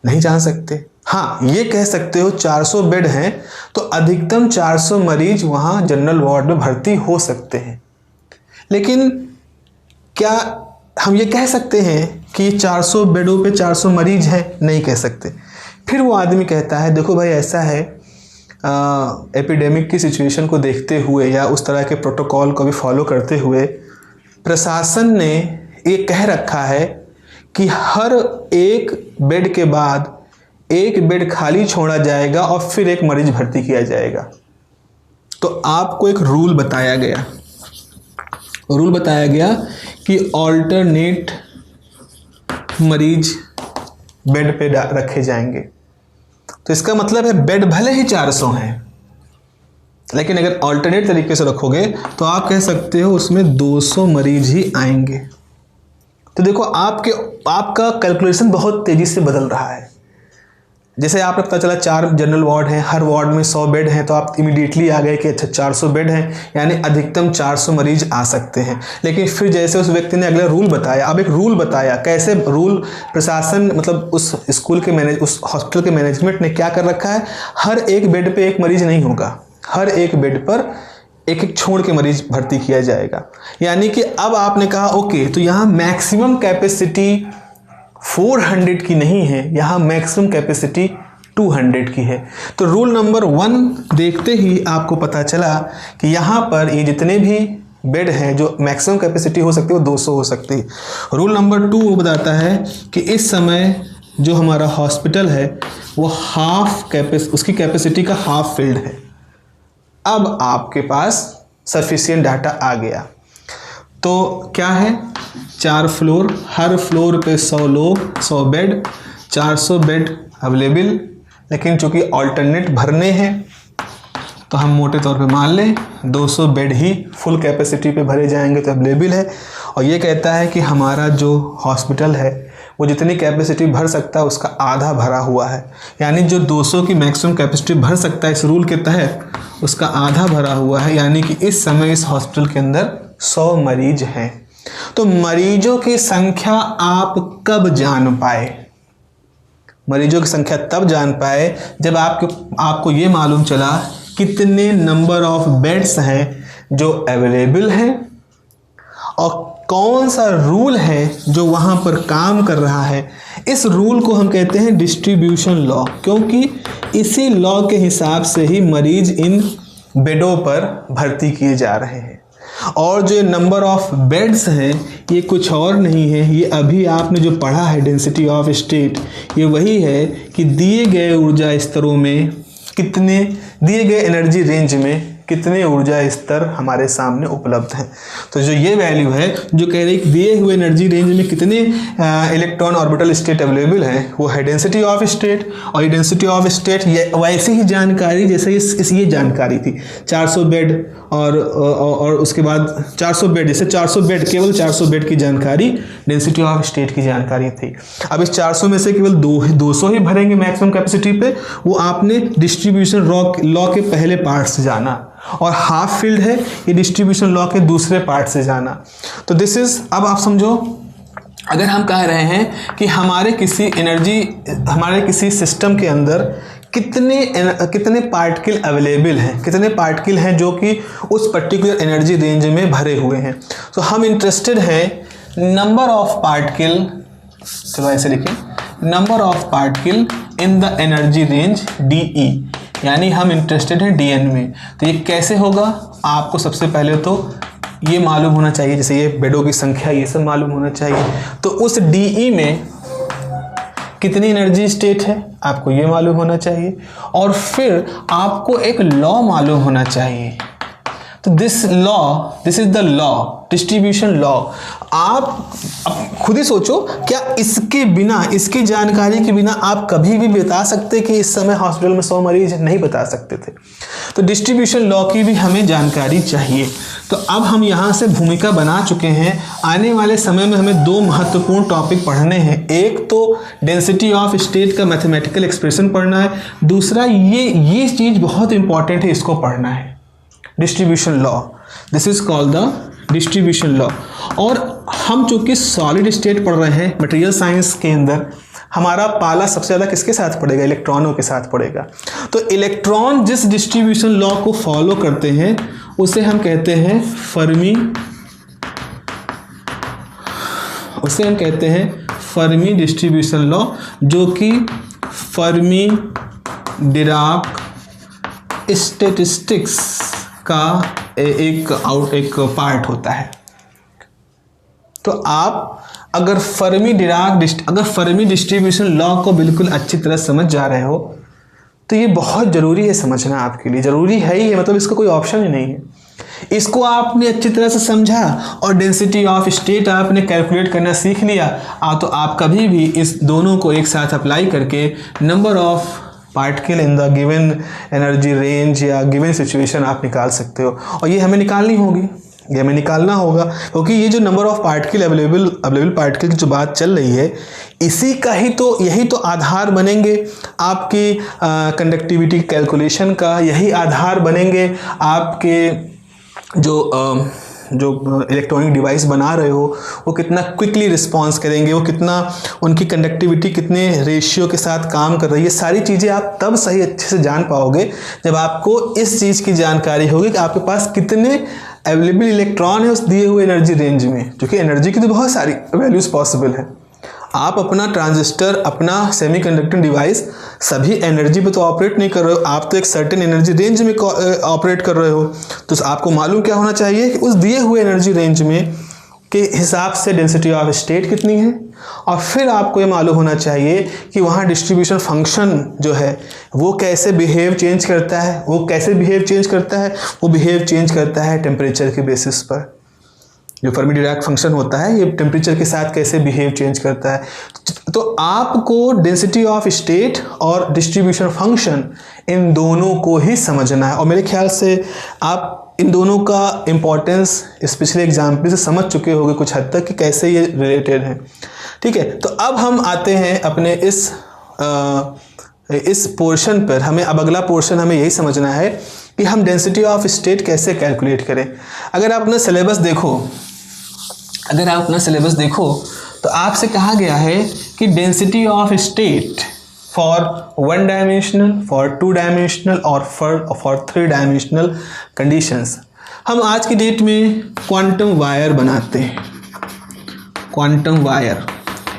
नहीं जान सकते। हाँ, ये कह सकते हो 400 बेड हैं तो अधिकतम 400 मरीज वहाँ जनरल वार्ड में भर्ती हो सकते हैं। लेकिन क्या हम ये कह सकते हैं कि 400 बेडों पे 400 मरीज हैं? नहीं कह सकते। फिर वो आदमी कहता है देखो भाई ऐसा है, एपिडेमिक की सिचुएशन को देखते हुए या उस तरह के प्रोटोकॉल को भी फॉलो करते हुए प्रशासन ने ये कह रखा है कि हर एक बेड के बाद एक बेड खाली छोड़ा जाएगा और फिर एक मरीज भर्ती किया जाएगा। तो आपको एक रूल बताया गया, कि ऑल्टरनेट मरीज बेड पे रखे जाएंगे। तो इसका मतलब है बेड भले ही 400 हैं, लेकिन अगर ऑल्टरनेट तरीके से रखोगे तो आप कह सकते हो उसमें 200 मरीज ही आएंगे। तो देखो आपका कैलकुलेशन बहुत तेजी से बदल रहा है। जैसे आपको पता चला 4 जनरल वार्ड हैं, हर वार्ड में 100 बेड हैं, तो आप इमीडिएटली आ गए कि अच्छा 400 बेड हैं, यानी अधिकतम 400 मरीज आ सकते हैं। लेकिन फिर जैसे उस व्यक्ति ने अगला रूल बताया, अब एक रूल बताया, कैसे रूल प्रशासन मतलब उस स्कूल के उस हॉस्पिटल के मैनेजमेंट ने क्या कर रखा है, हर एक बेड पे एक मरीज नहीं होगा, हर एक बेड पर एक एक छोड़ के मरीज भर्ती किया जाएगा। यानी कि अब आपने कहा ओके, तो यहाँ मैक्सिमम कैपेसिटी 400 की नहीं है, यहाँ मैक्सिमम कैपेसिटी 200 की है। तो रूल नंबर 1 देखते ही आपको पता चला कि यहाँ पर ये जितने भी बेड हैं जो मैक्सिमम कैपेसिटी हो सकती है वो 200 हो सकती है। रूल नंबर 2 वो बताता है कि इस समय जो हमारा हॉस्पिटल है वो उसकी कैपेसिटी का हाफ फिल्ड है। अब आपके पास सफिशिएंट डाटा आ गया। तो क्या है, 4 फ्लोर, हर फ्लोर पे 100 लोग, 100 बेड, 400 बेड अवेलेबल। लेकिन चूंकि ऑल्टरनेट भरने हैं तो हम मोटे तौर पे मान लें 200 बेड ही फुल कैपेसिटी पे भरे जाएंगे तो अवेलेबल है। और ये कहता है कि हमारा जो हॉस्पिटल है वो जितनी कैपेसिटी भर सकता है उसका आधा भरा हुआ है, यानी जो 200 की मैक्सिमम कैपेसिटी भर सकता है इस रूल के तहत उसका आधा भरा हुआ है। यानी कि इस समय इस हॉस्पिटल के अंदर 100 मरीज हैं। तो मरीजों की संख्या आप कब जान पाए? मरीजों की संख्या तब जान पाए जब आपको ये मालूम चला कितने नंबर ऑफ बेड्स हैं जो अवेलेबल हैं और कौन सा रूल है जो वहाँ पर काम कर रहा है। इस रूल को हम कहते हैं डिस्ट्रीब्यूशन लॉ, क्योंकि इसी लॉ के हिसाब से ही मरीज इन बेडों पर भर्ती किए जा रहे हैं। और जो नंबर ऑफ बेड्स हैं ये कुछ और नहीं है, ये अभी आपने जो पढ़ा है डेंसिटी ऑफ स्टेट, ये वही है कि दिए गए ऊर्जा स्तरों में कितने, दिए गए एनर्जी रेंज में कितने ऊर्जा स्तर हमारे सामने उपलब्ध हैं। तो जो ये वैल्यू है जो कह रही है दिए हुए एनर्जी रेंज में कितने इलेक्ट्रॉन ऑर्बिटल स्टेट अवेलेबल हैं, वो है डेंसिटी ऑफ स्टेट। और ये डेंसिटी ऑफ स्टेट ये वैसी ही जानकारी जैसे ये जानकारी थी 400 बेड और उसके बाद 400 बेड, जैसे 400 बेड, केवल 400 बेड की जानकारी डेंसिटी ऑफ स्टेट की जानकारी थी। अब इस 400 में से केवल 200 ही भरेंगे मैक्सिमम कैपेसिटी पे, वो आपने डिस्ट्रीब्यूशन लॉ के पहले पार्ट से जाना। और हाफ फील्ड है ये डिस्ट्रीब्यूशन लॉ के दूसरे पार्ट से जाना। तो दिस इज, अब आप समझो अगर हम कह रहे हैं कि हमारे किसी सिस्टम के अंदर कितने पार्टिकल अवेलेबल हैं, कितने पार्टिकल हैं जो कि उस पर्टिकुलर एनर्जी रेंज में भरे हुए हैं। तो हम इंटरेस्टेड हैं नंबर ऑफ पार्टिकल, चलो ऐसे लिखें, number of particle in the energy range DE, यानी हम इंटरेस्टेड हैं DN में। तो ये कैसे होगा, आपको सबसे पहले तो ये मालूम होना चाहिए, जैसे ये बेडों की संख्या ये सब मालूम होना चाहिए। तो उस DE में कितनी एनर्जी स्टेट है आपको ये मालूम होना चाहिए, और फिर आपको एक लॉ मालूम होना चाहिए। तो this is the law, distribution law. आप खुद ही सोचो, क्या इसके बिना, इसकी जानकारी के बिना आप कभी भी बता सकते कि इस समय हॉस्पिटल में 100 मरीज? नहीं बता सकते थे। तो डिस्ट्रीब्यूशन लॉ की भी हमें जानकारी चाहिए। तो अब हम यहाँ से भूमिका बना चुके हैं। आने वाले समय में हमें 2 महत्वपूर्ण टॉपिक पढ़ने हैं। एक तो डेंसिटी ऑफ स्टेट का मैथमेटिकल एक्सप्रेशन पढ़ना है, दूसरा ये चीज़ बहुत इंपॉर्टेंट है, इसको पढ़ना है, distribution law. This is called the distribution law. और हम चूंकि सॉलिड स्टेट पढ़ रहे हैं मटेरियल साइंस के अंदर, हमारा पाला सबसे ज़्यादा किसके साथ पड़ेगा? इलेक्ट्रॉनों के साथ पड़ेगा। तो इलेक्ट्रॉन जिस डिस्ट्रीब्यूशन लॉ को फॉलो करते हैं उसे हम कहते हैं फर्मी उसे हम कहते हैं फर्मी डिस्ट्रीब्यूशन लॉ, जो कि फर्मी डिराक स्टैटिस्टिक्स का एक पार्ट होता है। तो आप अगर फर्मी डिस्ट्रीब्यूशन लॉ को बिल्कुल अच्छी तरह समझ जा रहे हो तो ये बहुत ज़रूरी है समझना, आपके लिए ज़रूरी है ही है, मतलब इसका कोई ऑप्शन ही नहीं है। इसको आपने अच्छी तरह से समझा और डेंसिटी ऑफ स्टेट आपने कैलकुलेट करना सीख लिया, तो आप कभी भी इस दोनों को एक साथ अप्लाई करके number of particle in the given energy range या गिवन सिचुएशन आप निकाल सकते हो। और ये हमें निकालनी होगी, ये हमें निकालना होगा, क्योंकि ये जो number of particle available particle की जो बात चल रही है, इसी का ही तो यही तो आधार बनेंगे आपकी कंडक्टिविटी कैलकुलेशन का, यही आधार बनेंगे आपके जो इलेक्ट्रॉनिक डिवाइस बना रहे हो वो कितना क्विकली रिस्पॉन्स करेंगे, वो कितना उनकी कंडक्टिविटी कितने रेशियो के साथ काम कर रही है। सारी चीज़ें आप तब सही अच्छे से जान पाओगे जब आपको इस चीज़ की जानकारी होगी कि आपके पास कितने अवेलेबल इलेक्ट्रॉन है उस दिए हुए एनर्जी रेंज में, क्योंकि एनर्जी की तो बहुत सारी वैल्यूज़ पॉसिबल है। आप अपना ट्रांजिस्टर, अपना सेमीकंडक्टर डिवाइस सभी एनर्जी पे तो ऑपरेट नहीं कर रहे हो, आप तो एक सर्टेन एनर्जी रेंज में ऑपरेट कर रहे हो। तो आपको मालूम क्या होना चाहिए कि उस दिए हुए एनर्जी रेंज में के हिसाब से डेंसिटी ऑफ स्टेट कितनी है, और फिर आपको ये मालूम होना चाहिए कि वहाँ डिस्ट्रीब्यूशन फंक्शन जो है वो कैसे बिहेव चेंज करता है। वो बिहेव चेंज करता है टेम्परेचर के बेसिस पर। जो फर्मी डिराक फंक्शन होता है ये टेम्परेचर के साथ कैसे बिहेव चेंज करता है। तो आपको डेंसिटी ऑफ स्टेट और डिस्ट्रीब्यूशन फंक्शन इन दोनों को ही समझना है, और मेरे ख्याल से आप इन दोनों का इम्पोर्टेंस स्पेशली एग्जाम्पल से समझ चुके होंगे कुछ हद तक कि कैसे ये रिलेटेड है। ठीक है, तो अब हम आते हैं अपने इस पोर्शन पर। हमें अब अगला पोर्शन हमें यही समझना है कि हम डेंसिटी ऑफ स्टेट कैसे कैलकुलेट करें। अगर आप अपना सिलेबस देखो तो आपसे कहा गया है कि density of state for 1 dimensional, for 2 dimensional और फॉर 3 डायमेंशनल कंडीशंस। हम आज की डेट में क्वांटम वायर बनाते हैं। क्वांटम वायर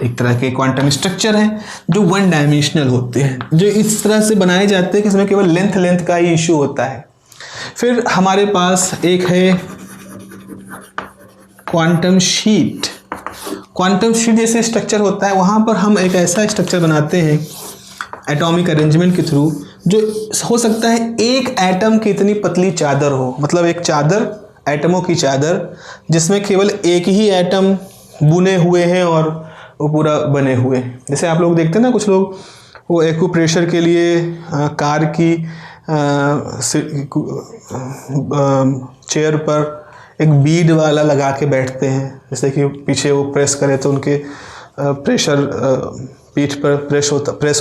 एक तरह के क्वांटम स्ट्रक्चर हैं जो 1 डायमेंशनल होते हैं, जो इस तरह से बनाए जाते हैं कि इसमें केवल लेंथ का ही इशू होता है। फिर हमारे पास एक है क्वांटम शीट। क्वांटम शीट जैसे स्ट्रक्चर होता है, वहाँ पर हम एक ऐसा स्ट्रक्चर बनाते हैं एटॉमिक अरेंजमेंट के थ्रू, जो हो सकता है एक एटम की इतनी पतली चादर हो, मतलब एक चादर, एटमों की चादर, जिसमें केवल एक ही एटम बुने हुए हैं और वो पूरा बने हुए हैं। जैसे आप लोग देखते हैं ना, कुछ लोग वो एक्यूप्रेशर के लिए कार की चेयर पर एक बीड वाला लगा के बैठते हैं, जैसे कि पीछे वो प्रेस करे तो उनके प्रेशर पीठ पर प्रेस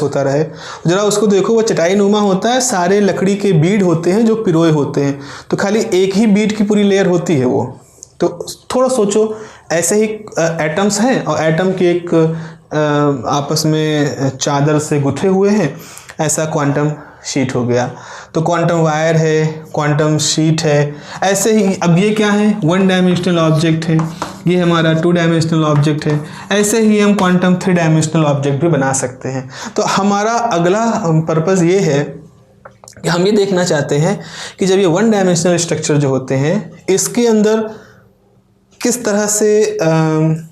होता रहे। ज़रा उसको देखो, वो चटाई नुमा होता है, सारे लकड़ी के बीड होते हैं जो पिरोए होते हैं, तो खाली एक ही बीड की पूरी लेयर होती है वो। तो थोड़ा सोचो, ऐसे ही एटम्स हैं और एटम के एक आपस में चादर से गुथे हुए हैं, ऐसा क्वांटम शीट हो गया। तो क्वांटम वायर है, क्वांटम शीट है, ऐसे ही। अब ये क्या है, 1 डायमेंशनल ऑब्जेक्ट है, ये हमारा 2 डायमेंशनल ऑब्जेक्ट है। ऐसे ही हम क्वांटम 3 डायमेंशनल ऑब्जेक्ट भी बना सकते हैं। तो हमारा अगला पर्पज़ ये है कि हम ये देखना चाहते हैं कि जब ये 1 डायमेंशनल स्ट्रक्चर जो होते हैं, इसके अंदर किस तरह से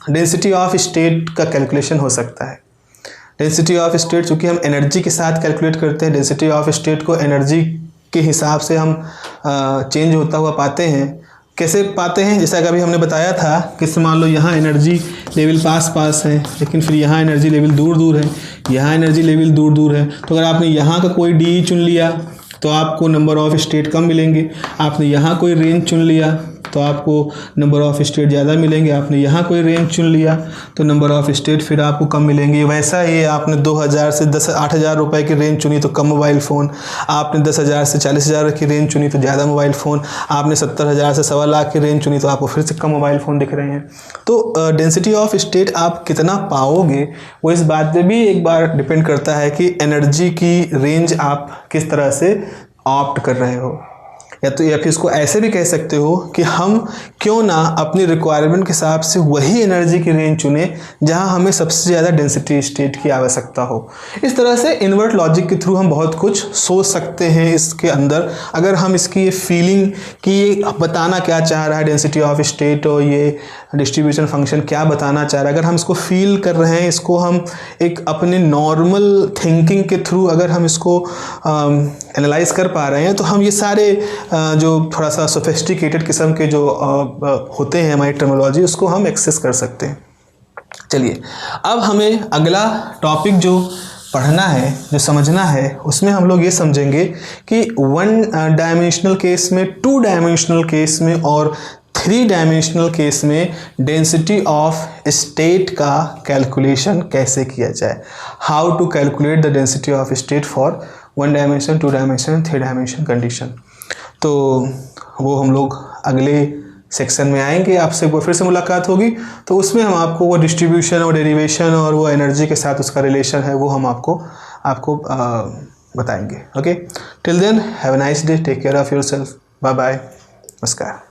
डेंसिटी ऑफ स्टेट का कैलकुलेशन हो सकता है। डेंसिटी ऑफ स्टेट चूँकि हम एनर्जी के साथ कैलकुलेट करते हैं, डेंसिटी ऑफ स्टेट को एनर्जी के हिसाब से हम चेंज होता हुआ पाते हैं। कैसे पाते हैं, जैसा कि अभी हमने बताया था कि मान लो यहाँ एनर्जी लेवल पास है, लेकिन फिर यहाँ एनर्जी लेवल दूर है, यहाँ एनर्जी लेवल दूर है। तो अगर आपने यहाँ का कोई डी चुन लिया तो आपको नंबर ऑफ स्टेट कम मिलेंगे। आपने यहाँ कोई रेंज चुन लिया तो आपको नंबर ऑफ स्टेट ज़्यादा मिलेंगे। आपने यहाँ कोई रेंज चुन लिया तो नंबर ऑफ स्टेट फिर आपको कम मिलेंगे। वैसा ही आपने 2000 से 8,000 रुपये की रेंज चुनी तो कम मोबाइल फ़ोन, आपने 10,000 से 40,000 की रेंज चुनी तो ज़्यादा मोबाइल फ़ोन, आपने 70,000 से 1.25 लाख की रेंज चुनी तो आपको फिर से कम मोबाइल फ़ोन दिख रहे हैं। तो डेंसिटी ऑफ स्टेट आप कितना पाओगे वो इस बात पे भी एक बार डिपेंड करता है कि एनर्जी की रेंज आप किस तरह से ऑप्ट कर रहे हो। या फिर इसको ऐसे भी कह सकते हो कि हम क्यों ना अपनी रिक्वायरमेंट के हिसाब से वही एनर्जी की रेंज चुने जहां हमें सबसे ज़्यादा डेंसिटी स्टेट की आवश्यकता हो। इस तरह से इन्वर्ट लॉजिक के थ्रू हम बहुत कुछ सोच सकते हैं इसके अंदर। अगर हम इसकी ये फीलिंग कि ये बताना क्या चाह रहा है डेंसिटी ऑफ स्टेट और ये डिस्ट्रीब्यूशन फंक्शन क्या बताना चाह रहा है, अगर हम इसको फील कर रहे हैं, इसको हम एक अपने नॉर्मल थिंकिंग के थ्रू अगर हम इसको एनालाइज कर पा रहे हैं, तो हम ये सारे जो थोड़ा सा सोफिस्टिकेटेड किस्म के जो होते हैं हमारी टर्मिनोलॉजी, उसको हम एक्सेस कर सकते हैं। चलिए अब हमें अगला टॉपिक जो पढ़ना है, जो समझना है, उसमें हम लोग ये समझेंगे कि 1 डायमेंशनल केस में, 2 डायमेंशनल केस में और 3 डायमेंशनल केस में डेंसिटी ऑफ स्टेट का कैलकुलेशन कैसे किया जाए। How to calculate the density of state for 1 dimension, 2 dimension, 3 dimension condition. तो वो हम लोग अगले सेक्शन में आएंगे, आपसे एक बार फिर से मुलाकात होगी, तो उसमें हम आपको वो डिस्ट्रीब्यूशन और डेरिवेशन और वो एनर्जी के साथ उसका रिलेशन है वो हम आपको बताएंगे। Okay, till then have a nice day, take care of yourself, bye bye, नमस्कार।